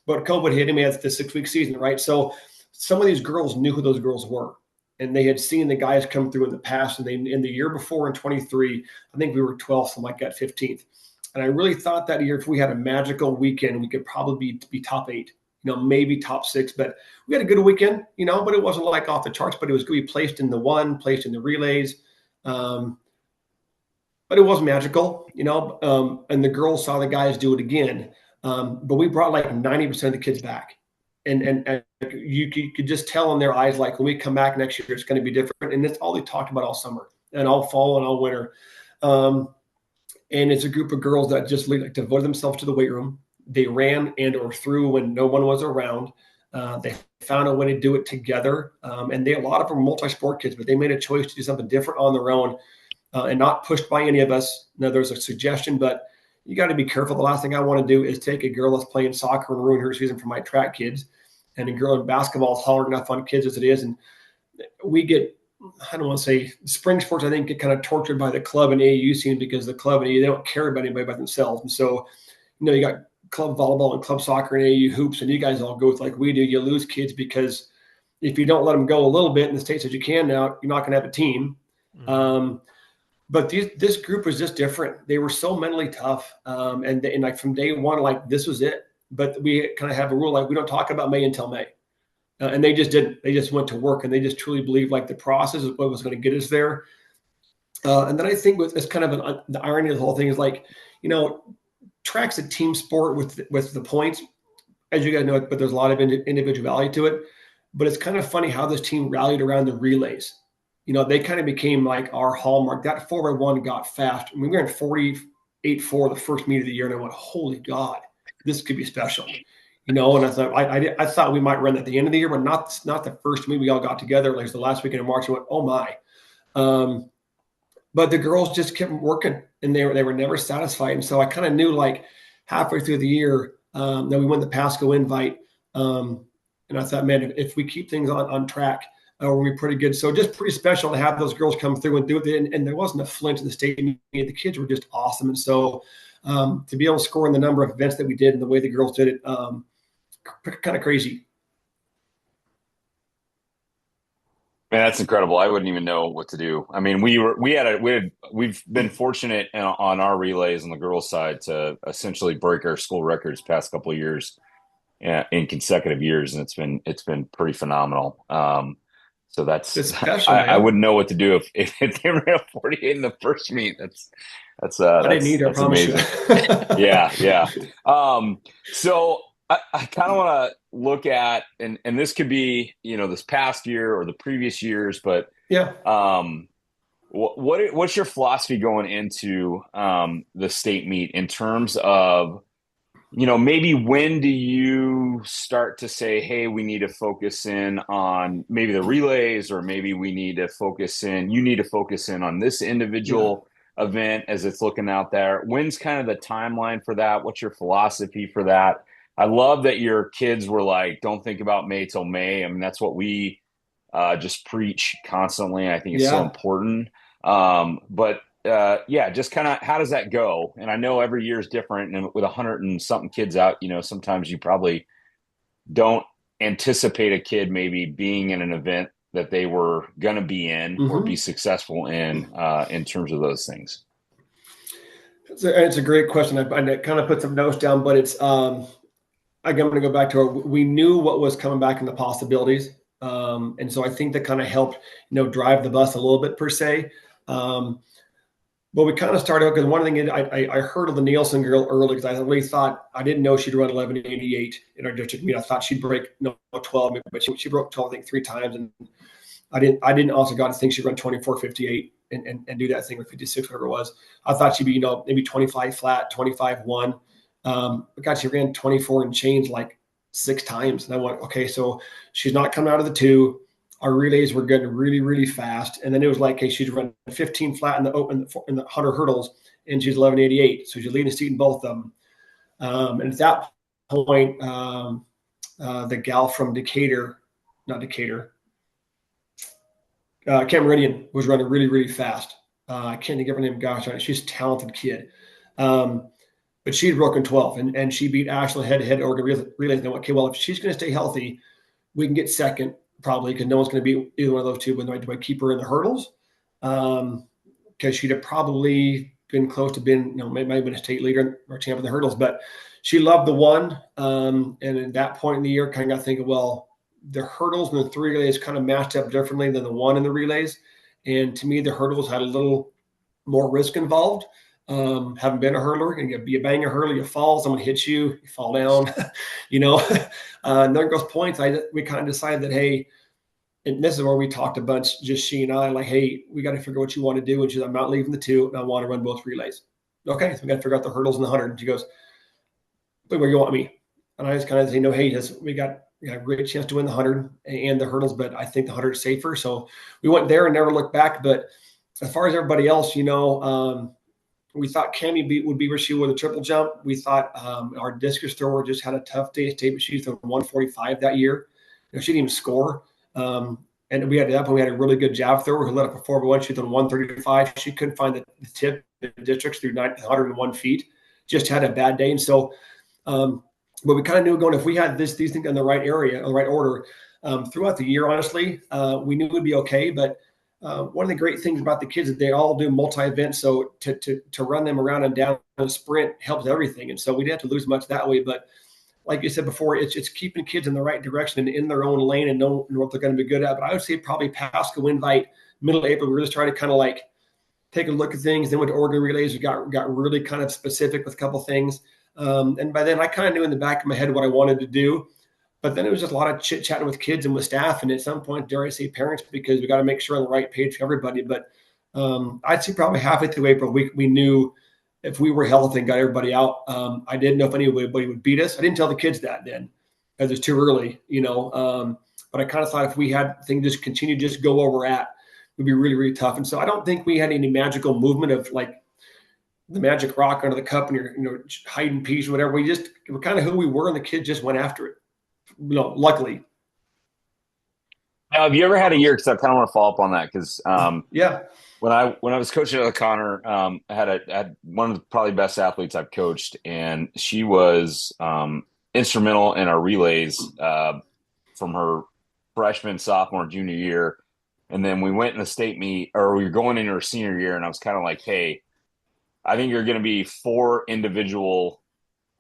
But COVID hit, and we had the 6-week season, right? So some of these girls knew who those girls were, and they had seen the guys come through in the past. And they, in the year before, in 23, I think we were 12th, something like that, 15th. And I really thought that year, if we had a magical weekend, we could probably be top 8, maybe top 6. But we had a good weekend, but it wasn't like off the charts. But it was good. We placed in the 1, placed in the relays. But it was magical, and the girls saw the guys do it again. But we brought like 90% of the kids back. And you could just tell in their eyes, like, when we come back next year, it's going to be different. And that's all they talked about all summer and all fall and all winter. And it's a group of girls that just like devoted themselves to the weight room. They ran and or threw when no one was around. They found a way to do it together. And a lot of them were multi-sport kids, but they made a choice to do something different on their own, and not pushed by any of us. Now, there's a suggestion, but you got to be careful. The last thing I want to do is take a girl that's playing soccer and ruin her season for my track kids. And a girl in basketball is hard enough on kids as it is. And we get, I don't want to say spring sports, I think, get kind of tortured by the club and AAU scene, because the club and AAU, they don't care about anybody but themselves. And so, you got club volleyball and club soccer and AAU hoops, and you guys all go with like we do. You lose kids because if you don't let them go a little bit, and the state says you can now, you're not going to have a team. Mm-hmm. But this group was just different. They were so mentally tough. And like from day one, like, this was it. But we kind of have a rule, like, we don't talk about May until May. And they just didn't. They just went to work, and they just truly believed like the process is what was going to get us there. And then I think it's kind of the irony of the whole thing is, like, track's a team sport with the points, as you guys know, but there's a lot of individuality to it. But it's kind of funny how this team rallied around the relays. They kind of became like our hallmark. That 4x1 got fast. I mean, we ran 48.4 the first meet of the year, and I went, holy God, this could be special. And I thought I thought we might run at the end of the year, but not the first meet. We all got together, like the last weekend in March, and went, oh my. But the girls just kept working, and they were never satisfied. And so I kind of knew, like, halfway through the year that we won the Pasco invite. And I thought, man, if we keep things on track, we'll be pretty good. So just pretty special to have those girls come through and do it. And there wasn't a flinch in the state. The kids were just awesome. And so to be able to score in the number of events that we did and the way the girls did it, kind of crazy. Man, that's incredible. I wouldn't even know what to do. I mean, we've been fortunate on our relays on the girls' side to essentially break our school records past couple of years, in consecutive years, and it's been pretty phenomenal. So that's It's special, I man. wouldn't know what to do if they ran a 48 in the first meet. I didn't either, I That's promise you. amazing. Yeah, yeah. So I kind of want to look at, and this could be, this past year or the previous years, but Yeah. um, what's your philosophy going into the state meet in terms of, maybe when do you start to say, hey, we need to focus in on maybe the relays, or maybe you need to focus in on this Yeah. individual event as it's looking out there? When's kind of the timeline for that? What's your philosophy for that? I love that your kids were like, don't think about May till May. I mean, that's what we just preach constantly. I think it's so Yeah. important. But yeah, just kind of how does that go? And I know every year is different, and with 100 and something kids out, sometimes you probably don't anticipate a kid maybe being in an event that they were going to be in or be Hmm. successful in terms of those things. It's a great question. I kind of put some notes down, but it's I'm going to go back to we knew what was coming back in the possibilities, and so I think that kind of helped drive the bus a little bit per se. Um, but we kind of started out because one thing I heard of the Nielsen girl early because I really thought I didn't know she'd run 11:88 in our district meet. I thought she'd break 12, but she broke 12 I think 3 times, and I didn't also got to think she'd run 24:58 and do that thing with 56 whatever it was. I thought she'd be maybe 25 flat, 25-1. But God, she ran 24 and change like 6 times, and I went, okay, so she's not coming out of the two. Our relays were getting really, really fast, and then it was like, hey, she'd run 15 flat in the open in the 100 hurdles, and she's 11:88, so she's leading the seat in both of them. And at that point, the gal from Decatur, not Decatur, Cam Meridian was running really, really fast. I can't think of her name. Gosh, she's a talented kid. Um, but she'd broken 12 and she beat Ashland head to head Oregon Relay. And I went, okay, well, if she's going to stay healthy, we can get second probably because no one's going to beat either one of those two. But do I keep her in the hurdles? Because she'd have probably been close to being, might have been a state leader or champ in the hurdles. But she loved the one. And at that point in the year, kind of got thinking, well, the hurdles and the three relays kind of matched up differently than the one in the relays. And to me, the hurdles had a little more risk involved. Haven't been a hurdler, and you bang a hurdle, you fall, someone hits you, you fall down, you know. None of those points, we kind of decided that, hey, and this is where we talked a bunch, just she and I, like, hey, we got to figure out what you want to do. And she's, I'm not leaving the two, and I want to run both relays. Okay, so we got to figure out the hurdles and the 100. And she goes, but where you want me? And I just kind of say, no, hey, we got a great chance to win the 100 and the hurdles, but I think the 100 is safer. So we went there and never looked back. But as far as everybody else, we thought Cammie would be where she would the triple jump. We thought our discus thrower just had a tough day at state, but she's thrown 145 that year. She didn't even score. And we had at that point we had a really good jab thrower who led up a 4-1. She threw 135. She couldn't find the tip in the districts through 101 feet. Just had a bad day, and so. But we kind of knew going if we had these things in the right area, in the right order, throughout the year. Honestly, we knew we'd be okay. But one of the great things about the kids is they all do multi-events, so to run them around and down a sprint helps everything. And so we didn't have to lose much that way. But like you said before, it's keeping kids in the right direction and in their own lane and know what they're going to be good at. But I would say probably Pasco Invite, middle of April, we really started to kind of like take a look at things. Then went to Oregon Relays. We got really kind of specific with a couple things. And by then I kind of knew in the back of my head what I wanted to do. But then it was just a lot of chit chatting with kids and with staff. And at some point, dare I say parents, because we got to make sure on the right page for everybody. But I'd say probably halfway through April, we knew if we were healthy and got everybody out. I didn't know if anybody would beat us. I didn't tell the kids that then because it's too early, but I kind of thought if we had things just continue, just go where we're at, it would be really, really tough. And so I don't think we had any magical movement of like the magic rock under the cup and you're hiding peas or whatever. We're kind of who we were, and the kids just went after it. Luckily. Now, have you ever had a year? Because I kind of want to follow up on that because Yeah. when I was coaching at O'Connor, I had one of the probably best athletes I've coached, and she was instrumental in our relays from her freshman, sophomore, junior year. And then we went in the state meet, or we were going into our senior year, and I was kind of like, hey, I think you're going to be 4 individual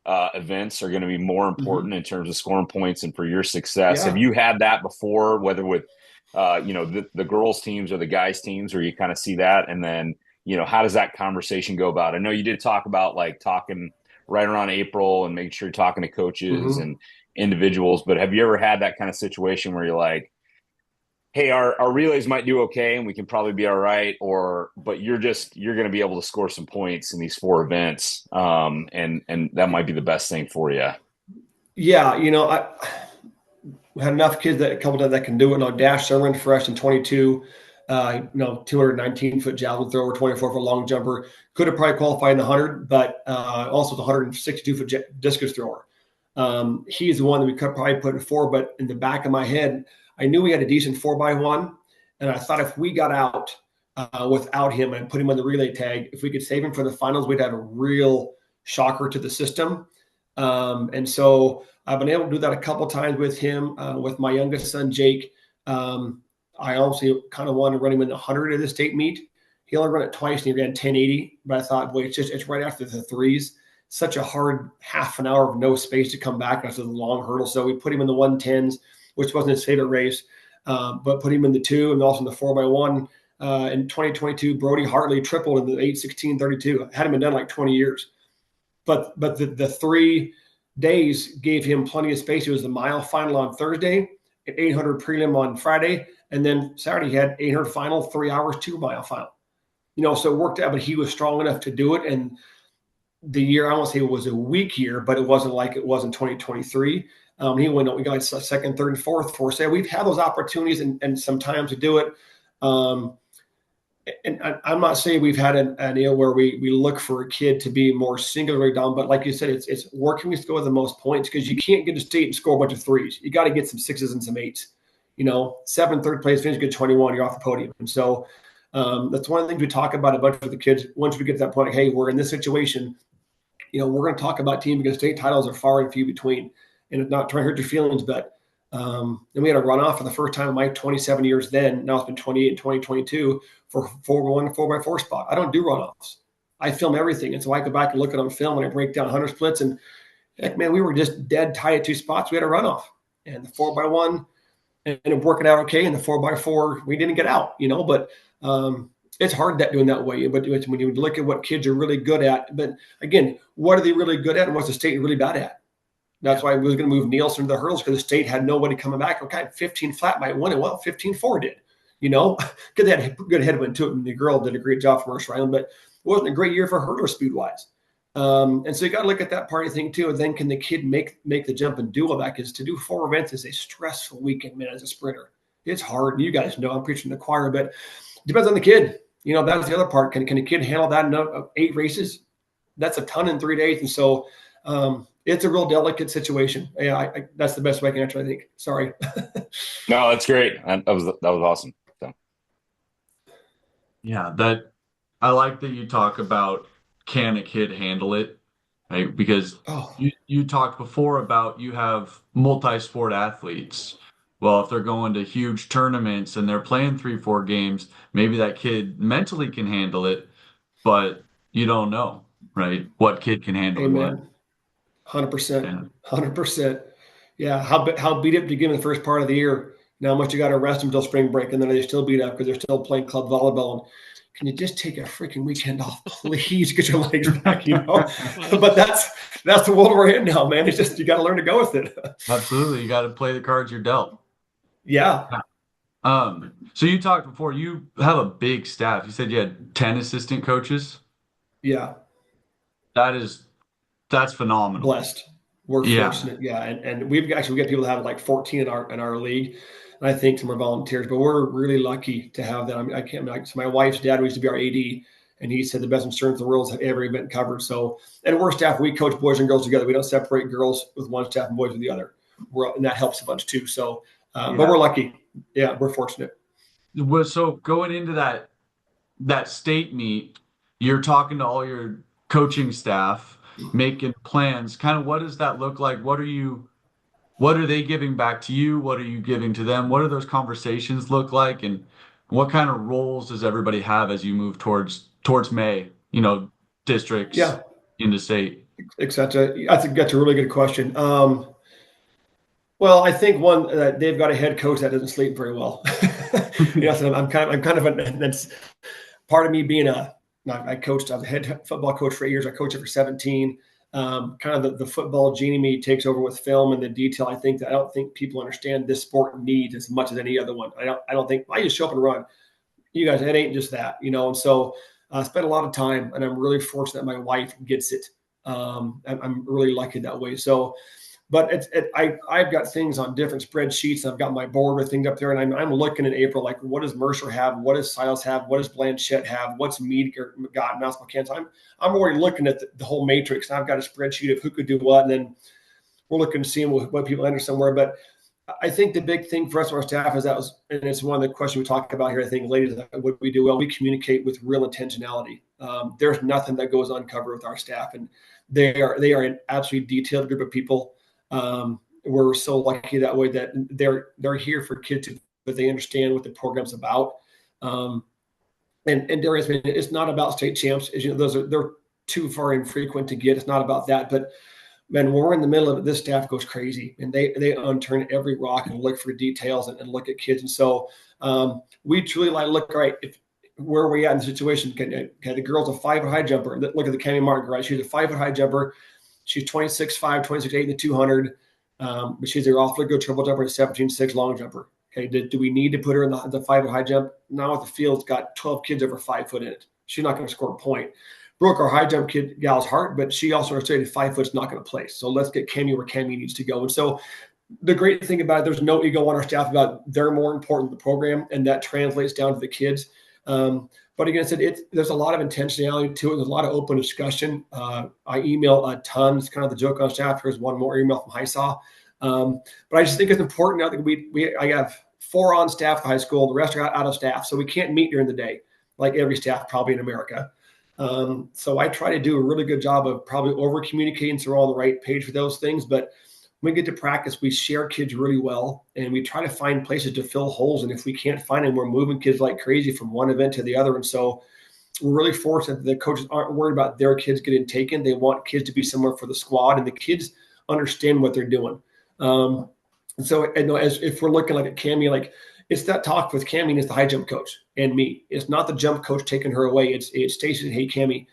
events are going to be more Mm-hmm. important in terms of scoring points and for your success. Have Yeah. you had that before, whether with the girls teams or the guys teams, where you kind of see that? And then, how does that conversation go about? I know you did talk about like talking right around April and making sure you're talking to coaches Mm-hmm. and individuals, but have you ever had that kind of situation where you're like, hey, our relays might do okay and we can probably be all right, or but you're going to be able to score some points in these 4 events, and that might be the best thing for you. Yeah. I had enough kids that a couple of that can do it. Now, Dash Sermon fresh in 22, 219-foot javelin thrower, 24-foot long jumper. Could have probably qualified in the 100, but also the 162-foot discus thrower. He's the one that we could probably put in 4, but in the back of my head, I knew we had a decent 4x1, and I thought if we got out without him and put him on the relay tag, if we could save him for the finals, we'd have a real shocker to the system. And so I've been able to do that a couple of times with him, with my youngest son, Jake. I also kind of wanted to run him in the 100 of the state meet. He only ran it twice and he ran 1080, but I thought, boy, it's right after the threes. Such a hard half an hour of no space to come back after the long hurdle. So we put him in the 110s, which wasn't his favorite race, but put him in the 2 and also in the 4x1. In 2022, Brody Hartley tripled in the 8:16:32. Hadn't been done like 20 years. But the 3 days gave him plenty of space. It was the mile final on Thursday, an 800 prelim on Friday, and then Saturday he had 800 final, 3 hours, 2 mile final. So it worked out, but he was strong enough to do it. And the year, I won't say it was a weak year, but it wasn't like it was in 2023. He went, we got second, third, and fourth for us. So we've had those opportunities and some time to do it. And I'm not saying we've had an deal where we look for a kid to be more singularly down, but like you said, it's where can we score the most points? Because you can't get to state and score a bunch of threes. You got to get some sixes and some eights. 7 third place finish, get 21, you're off the podium. And so that's one of the things we talk about a bunch with the kids. Once we get to that point, like, hey, we're in this situation. We're going to talk about team because state titles are far and few between, and it's not trying to hurt your feelings, but and we had a runoff for the first time in my 27 years then. Now it's been 28 in 2022 for 4x4 spot. I don't do runoffs. I film everything. And so I go back and look at on film and I break down 100 splits. And heck, man, we were just dead tight at 2 spots. We had a runoff. And the 4x1 ended up working out okay. And the 4x4, we didn't get out, but it's hard doing that way. But when you look at what kids are really good at, but again, what are they really good at and what's the state really bad at? That's why we was going to move Nielsen to the hurdles because the state had nobody coming back. Okay, 15 flat might win it. Well, 15-4 did, because they had a good headwind to it. And the girl did a great job for Mercer Island, but it wasn't a great year for hurdler speed wise. And so you got to look at that part of the thing too. And then can the kid make the jump and do all that? Because to do 4 events is a stressful weekend, man, as a sprinter. It's hard. You guys know I'm preaching to the choir, but it depends on the kid. That's the other part. Can a kid handle that in 8 races? That's a ton in 3 days. And so, it's a real delicate situation. Yeah, that's the best way I can answer, I think. Sorry. No, that's great. That was awesome. So. Yeah, I like that you talk about can a kid handle it, right? Because you talked before about you have multi-sport athletes. Well, if they're going to huge tournaments and they're playing 3, 4 games, maybe that kid mentally can handle it, but you don't know, right? What kid can handle what. Amen. 100%. Yeah. 100%. Yeah. How beat up do you give in the first part of the year? Now, how much you got to rest them until spring break, and then they still beat up because they're still playing club volleyball. And can you just take a freaking weekend off, please? Get your legs back, But that's the world we're in now, man. It's just you got to learn to go with it. Absolutely, you got to play the cards you're dealt. Yeah. So you talked before. You have a big staff. You said you had 10 assistant coaches. Yeah. That's phenomenal. Blessed. We're fortunate. Yeah. And we get people that have like 14 in our league. And I think some are volunteers, but we're really lucky to have that. I mean, so my wife's dad used to be our AD, and he said the best insurance in the world is have every event covered. So, and we're staff, we coach boys and girls together. We don't separate girls with one staff and boys with the other. And that helps a bunch too. So, but we're lucky. Yeah, we're fortunate. So going into that state meet, you're talking to all your coaching staff, making plans. Kind of what does that look like? What are they giving back to you? What are you giving to them? What do those conversations look like? And what kind of roles does everybody have as you move towards May, districts Yeah, into state? etc. That's a really good question. Well, I think one they've got a head coach that doesn't sleep very well. So that's part of me being I coached. I was a head football coach for 8 years. I coached it for 17. Kind of the football genie me takes over with film and the detail. I don't think people understand this sport needs as much as any other one. I don't think I just show up and run. You guys, it ain't just that, And so I spent a lot of time, and I'm really fortunate that my wife gets it. I'm really lucky that way. So, but I've got things on different spreadsheets. I've got my board with things up there, and I'm looking in April, like what does Mercer have? What does Silas have? What does Blanchette have? What's Meade got? Mouse Kansas. I'm already looking at the whole matrix, and I've got a spreadsheet of who could do what, and then we're looking to see what people enter somewhere. But I think the big thing for us and our staff is and it's one of the questions we talk about here. I think, ladies, what we do well, we communicate with real intentionality. There's nothing that goes uncovered with our staff, and they are an absolutely detailed group of people. We're so lucky that way that they're here for kids, but they understand what the program's about. And Darius, it's not about state champs. As you know, they're too far infrequent to get. It's not about that, but man, when we're in the middle of it, this staff goes crazy, and they unturn every rock and look for details and look at kids. And so we truly look, all right, where are we at in the situation? Okay, the girl's a 5-foot high jumper. Look at the Cami Martin, right? She's a 5-foot high jumper. She's 26.5, 26.8 in the 200. But she's an awfully good triple jumper and 17.6 long jumper. Okay, do we need to put her in the 5-foot high jump? Now the field's got 12 kids over 5 foot in it. She's not going to score a point. Broke our high jump gal's heart, but she also understood 5 foot's not going to place. So let's get Cami where Cami needs to go. And so the great thing about it, there's no ego on our staff about they're more important than the program, and that translates down to the kids. But again, I said there's a lot of intentionality to it. There's a lot of open discussion. I email a ton. It's kind of the joke on staff. Here's one more email from Hisaw. But I just think it's important now that I have 4 on staff at the high school. The rest are out of staff. So we can't meet during the day, like every staff probably in America. So I try to do a really good job of probably over communicating so we're all on the right page for those things. But when we get to practice, we share kids really well, and we try to find places to fill holes. And if we can't find them, we're moving kids like crazy from one event to the other. And so we're really fortunate that the coaches aren't worried about their kids getting taken. They want kids to be somewhere for the squad, and the kids understand what they're doing. And so if we're looking like at Cami, like it's that talk with Cami as the high jump coach and me. It's not the jump coach taking her away. It's Stacy. Hey, Cami,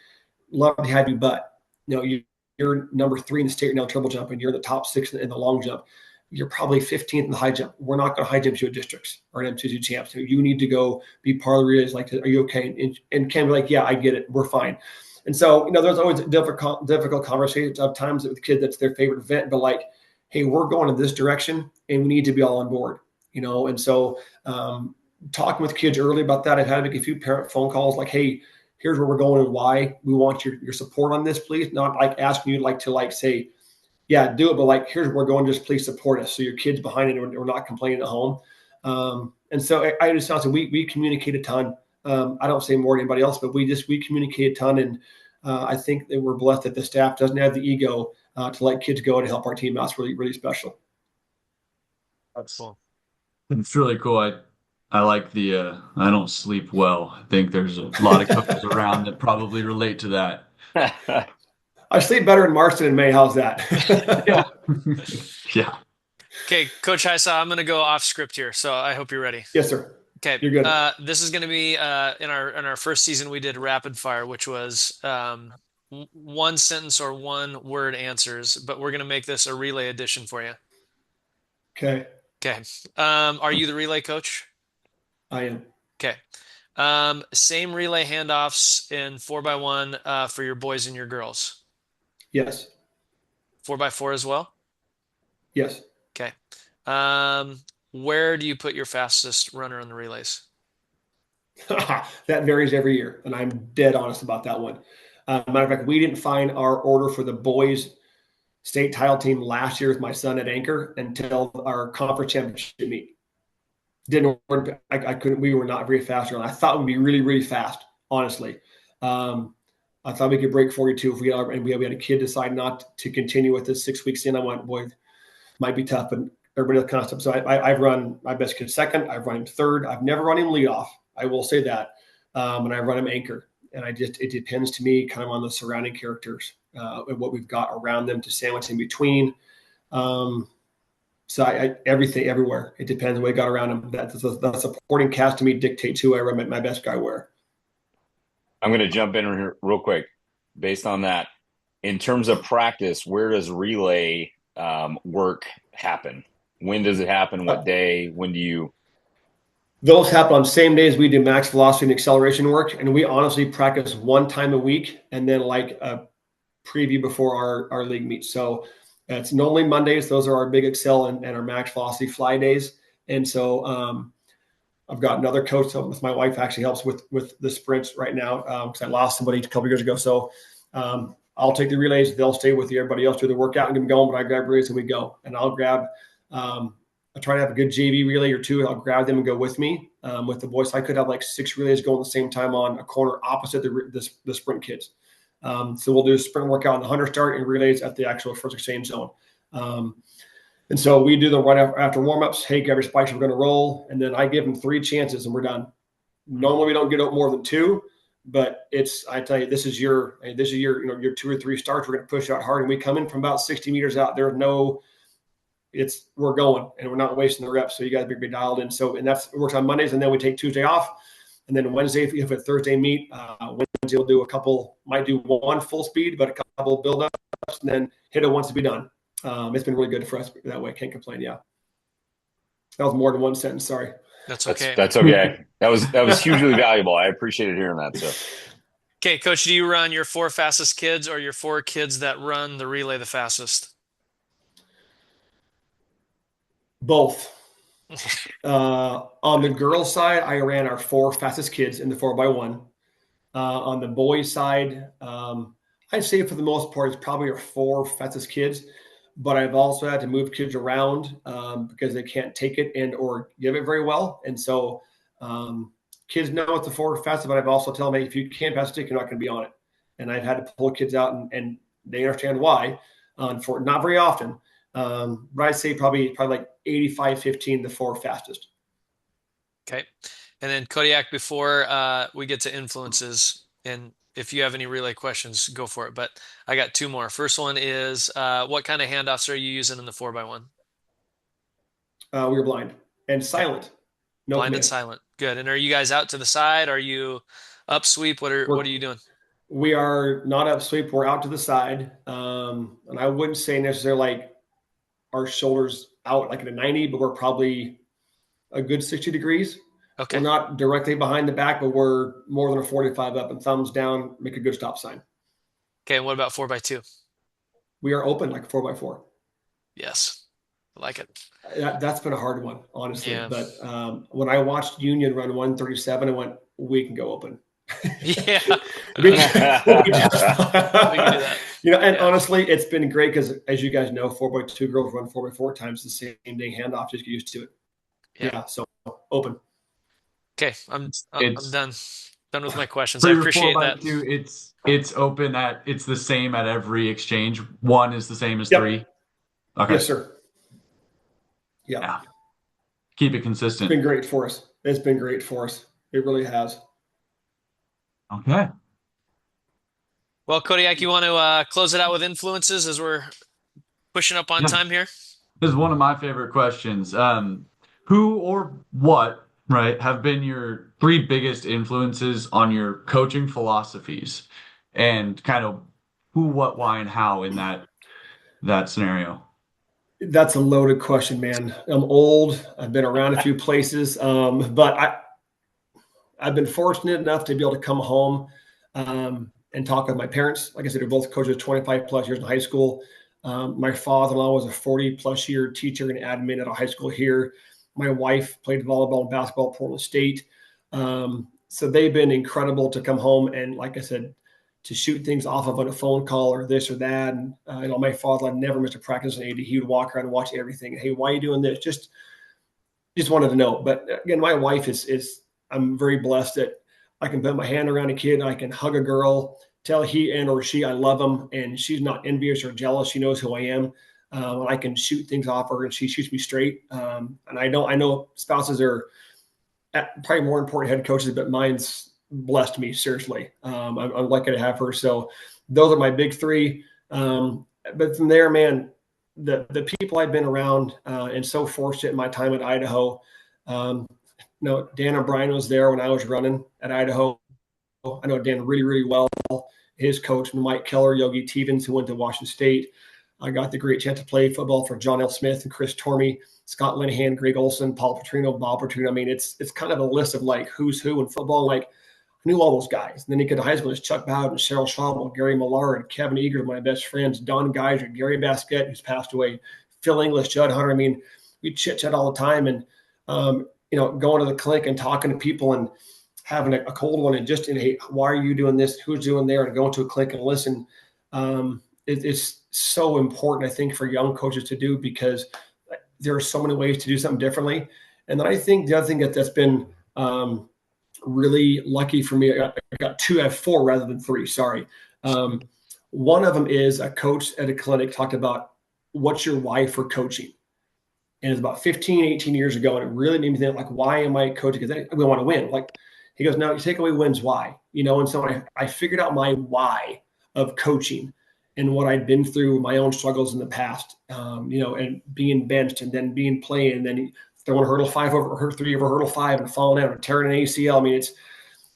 love to have you, but you're number 3 in the state right now in triple jump, and you're in the top 6 in the long jump. You're probably 15th in the high jump. We're not going to high jump you at districts or an M2 champs. So you need to go be part of the relays. Like, are you okay? And Cami like, yeah, I get it. We're fine. And so, there's always difficult conversations of times with kids that's their favorite event, but like, hey, we're going in this direction, and we need to be all on board. And so talking with kids early about that, I've had to make a few parent phone calls like, hey, here's where we're going and why. We want your support on this, please. Not like asking you to say, yeah, do it, but like, here's where we're going, just please support us. So your kid's behind it and we're not complaining at home. And so I just sounds like we communicate a ton. I don't say more than anybody else, but we communicate a ton. And I think that we're blessed that the staff doesn't have the ego to let kids go to help our team out. It's really, really special. That's cool. It's really cool. I like the I don't sleep well. I think there's a lot of coaches around that probably relate to that. I sleep better in March than in May. How's that? Yeah. Yeah. Okay, Coach Hisaw, I'm going to go off script here, so I hope you're ready. Yes, sir. Okay, you're good. This is going to be in our first season. We did rapid fire, which was one sentence or one word answers, but we're going to make this a relay edition for you. Okay. Okay. Are you the relay coach? I am. Okay. Same relay handoffs in 4x1 for your boys and your girls. Yes. 4x4 as well? Yes. Okay. Where do you put your fastest runner on the relays? That varies every year, and I'm dead honest about that one. Matter of fact, we didn't find our order for the boys state title team last year with my son at anchor until our conference championship meet. Didn't work. I couldn't. We were not very fast. I thought we'd be really, really fast. Honestly, I thought we could break 42 if we had a kid decide not to continue with this 6 weeks in. I went, boy, might be tough, but everybody else kind of stuff. So I've run my best kid second. I've run him third. I've never run him lead off. I will say that. And I run them anchor. And it depends to me kind of on the surrounding characters and what we've got around them to sandwich in between. So everything, everywhere. It depends on what we got around them. The supporting cast to me dictates who I run my best guy where. I'm going to jump in here real quick based on that. In terms of practice, where does relay work happen? When does it happen? What day? When do you? Those happen on the same days we do max velocity and acceleration work. And we honestly practice one time a week and then like a preview before our league meets. So it's normally Mondays. Those are our big excel and our max velocity fly days. And so I've got another coach with my wife actually helps with the sprints right now because I lost somebody a couple of years ago. So I'll take the relays. They'll stay with you. Everybody else do the workout and get them going, but I grab relays and we go. And I'll grab I try to have a good JV relay or two. I'll grab them and go with me with the boys. So I could have like 6 relays going at the same time on a corner opposite the sprint kids. So we'll do a sprint workout on the 100 start and relays at the actual first exchange zone. And so we do them right after warmups. Hey, grab your spikes. We're going to roll. And then I give them 3 chances and we're done. Normally we don't get out more than 2, but I tell you, this is your your 2 or 3 starts. We're going to push out hard. And we come in from about 60 meters out. We're going and we're not wasting the reps. So you guys be dialed in. So, and it works on Mondays. And then we take Tuesday off. And then Wednesday, if we have a Thursday meet, Wednesday we'll do might do 1 full speed, but a couple build ups and then hit it once to be done. It's been really good for us that way. Can't complain. Yeah. That was more than 1 sentence. Sorry. That's okay. That's okay. That was hugely valuable. I appreciated hearing that. So. Okay, Coach, do you run your 4 fastest kids or your 4 kids that run the relay the fastest? Both. On the girls' side, I ran our 4 fastest kids in the 4x1. On the boys' side, I'd say for the most part, it's probably our 4 fastest kids. But I've also had to move kids around because they can't take it or give it very well. And so kids know it's the 4 fastest, but I've also told them, hey, if you can't pass a stick, you're not going to be on it. And I've had to pull kids out and they understand why. For not very often. But I'd say probably like 85-15, the 4 fastest. Okay. And then Kodiak, before we get to influences, and if you have any relay questions, go for it. But I got 2 more. First one is what kind of handoffs are you using in the 4x1? We were blind and silent. No blind command. and silent. Good. And are you guys out to the side? Are you up sweep? What are you doing? We are not up sweep. We're out to the side. And I wouldn't say necessarily like our shoulders out like at a 90, but we're probably a good 60 degrees. Okay. We're not directly behind the back, but we're more than a 45 up and thumbs down, make a good stop sign. Okay. And what about 4x2? We are open like a 4x4. Yes. I like it. That's been a hard one, honestly. Yeah. But when I watched Union run 137, I went, we can go open. Yeah. we can do that. And honestly, it's been great because, as you guys know, 4x2 girls run 4x4 times the same day handoff. Just get used to it. Yeah. So open. Okay, I'm done. Done with my questions. I appreciate that. It's open it's the same at every exchange. 1 is the same as 3. Okay. Yes, sir. Yeah. Keep it consistent. It's been great for us. It's been great for us. It really has. Okay. Well, Kodiak, you want to close it out with influences as we're pushing up on time here? This is one of my favorite questions. Who or what, right, have been your 3 biggest influences on your coaching philosophies, and kind of who, what, why, and how in that scenario? That's a loaded question, man. I'm old. I've been around a few places, but I've been fortunate enough to be able to come home and talk with my parents. Like I said, they're both coaches 25 plus years in high school. My father-in-law was a 40 plus year teacher and admin at a high school here. My wife played volleyball and basketball at Portland State. So they've been incredible to come home and, like I said, to shoot things off of on a phone call or this or that. And, my father never missed a practice in AD. He would walk around and watch everything. Hey, why are you doing this? Just wanted to know. But again, my wife is I'm very blessed that I can put my hand around a kid. I can hug a girl, tell he and or she I love them, and she's not envious or jealous. She knows who I am. I can shoot things off her, and she shoots me straight. And I know spouses are probably more important head coaches, but mine's blessed me seriously. I'm lucky to have her. So those are my big three. But from there, man, the people I've been around and so fortunate in my time at Idaho. Dan O'Brien was there when I was running at Idaho. I know Dan really, really well. His coach, Mike Keller, Yogi Tevens, who went to Washington State. I got the great chance to play football for John L. Smith and Chris Tormey, Scott Linehan, Greg Olson, Paul Petrino, Bob Petrino. I mean, it's kind of a list of like who's who in football. Like I knew all those guys. And then you get to high school, there's Chuck Bowden, Cheryl Schauble, Gary Millard, Kevin Eager, my best friends, Don Geiser, Gary Basquette, who's passed away, Phil English, Judd Hunter. I mean, we chit chat all the time. And, going to the clinic and talking to people and having a cold one and just, hey, why are you doing this? Who's doing there? And going to a clinic and listen. It's so important, I think, for young coaches to do because there are so many ways to do something differently. And then I think the other thing that's been really lucky for me, I have four rather than three. Sorry. One of them is a coach at a clinic talked about what's your why for coaching. And it's about 15, 18 years ago. And it really made me think, like, why am I coaching? Because we want to win. Like, he goes, no, you take away wins, why? And so I figured out my why of coaching and what I'd been through, my own struggles in the past, and being benched and then being playing and then throwing hurdle 3 over hurdle 5 and falling out and tearing an ACL. I mean, it's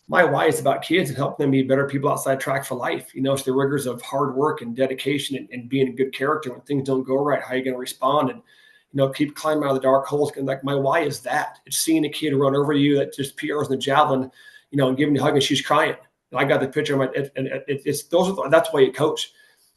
my why is about kids and helping them be better people outside track for life. It's the rigors of hard work and dedication and being a good character when things don't go right. How are you going to respond? And keep climbing out of the dark holes. And like my why is that it's seeing a kid run over you that just PRs in the javelin, and giving you a hug and she's crying. And I got the picture of that's why you coach.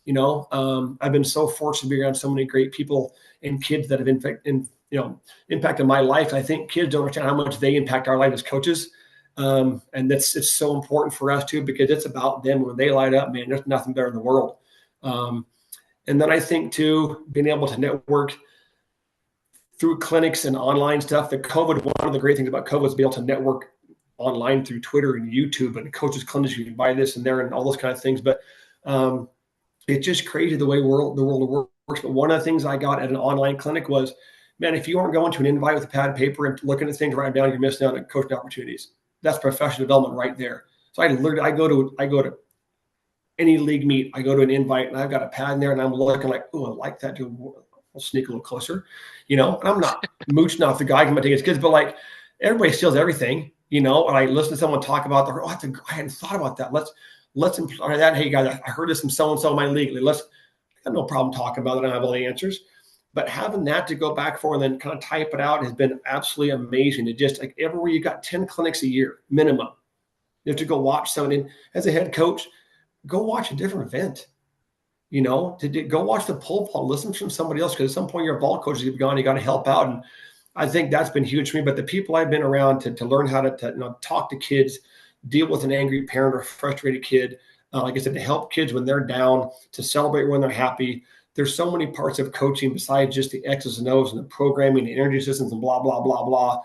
I've been so fortunate to be around so many great people and kids that have impacted my life. I think kids don't understand how much they impact our life as coaches. And it's so important for us too, because it's about them. When they light up, man, there's nothing better in the world. And then I think too, being able to network through clinics and online stuff. One of the great things about COVID is be able to network online through Twitter and YouTube and coaches clinics. You can buy this and there and all those kind of things. But it's just crazy the way the world works. But one of the things I got at an online clinic was, man, if you aren't going to an invite with a pad and paper and looking at things right down, you're missing out on coaching opportunities. That's professional development right there. So I go to any league meet, I go to an invite and I've got a pad in there and I'm looking like, oh, I like that dude. I'll sneak a little closer, and I'm not mooching off the guy. I'm going to take his kids, but like everybody steals everything, and I listen to someone talk about I hadn't thought about that. Let's imply that. Hey guys, I heard this from so-and-so in my league. I have no problem talking about it. I don't have all the answers, but having that to go back for and then kind of type it out has been absolutely amazing. It just like everywhere you got 10 clinics a year minimum. You have to go watch something as a head coach, go watch a different event. To go watch the pole vault, listen from somebody else, because at some point your ball coach is gone, you got to help out. And I think that's been huge for me. But the people I've been around to learn how to talk to kids, deal with an angry parent or frustrated kid, like I said, to help kids when they're down, to celebrate when they're happy. There's so many parts of coaching besides just the X's and O's and the programming, the energy systems, and blah, blah, blah, blah.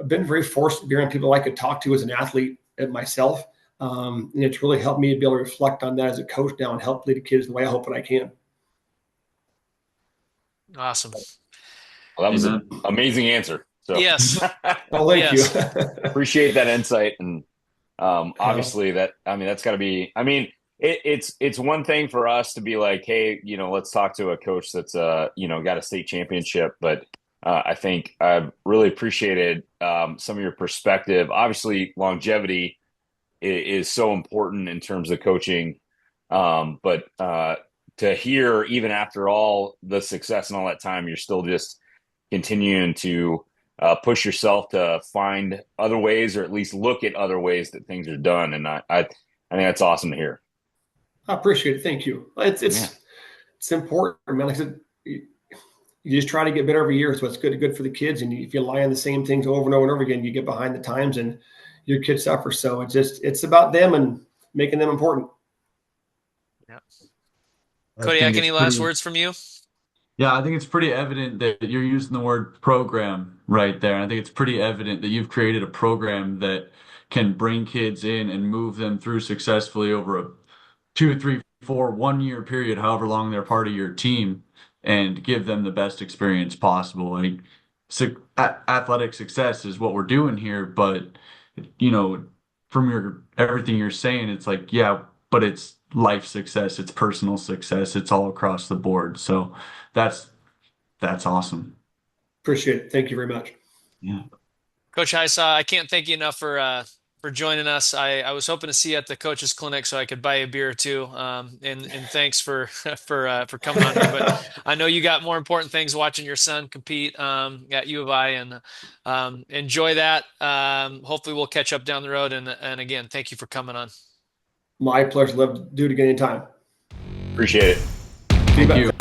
I've been very fortunate to be around people I could talk to as an athlete and myself. And it's really helped me to be able to reflect on that as a coach now and help lead the kids the way I hope that I can. Awesome. Well, that was an amazing answer. So yes. Well, thank you. Appreciate that insight. And obviously that's gotta be, it's one thing for us to be like, hey, let's talk to a coach that's got a state championship. But I think I've really appreciated some of your perspective. Obviously, longevity is so important in terms of coaching. But to hear, even after all the success and all that time, you're still just continuing to push yourself to find other ways, or at least look at other ways that things are done. And I think that's awesome to hear. I appreciate it. Thank you. It's important, man. Like I said, you just try to get better every year. So it's good for the kids. And if you lie on the same things over and over and over again, you get behind the times and your kids suffer. So it's about them and making them important. Yeah. Kodiak, any last words from you? Yeah, I think it's pretty evident that you're using the word program right there. I think it's pretty evident that you've created a program that can bring kids in and move them through successfully over a 2, 3, 4, 1 year period, however long they're part of your team, and give them the best experience possible. athletic success is what we're doing here, but you know, from your everything you're saying, it's like, yeah, but it's life success, it's personal success, it's all across the board. So that's that's awesome. Appreciate it. Thank you very much. Yeah. Coach Hisaw, I can't thank you enough for joining us. I was hoping to see you at the coaches clinic so I could buy you a beer or two. And thanks for for coming on here. But I know you got more important things watching your son compete at U of I, and enjoy that. Hopefully we'll catch up down the road. And again, thank you for coming on. My pleasure. Love to do it again anytime. Appreciate it. Thank you.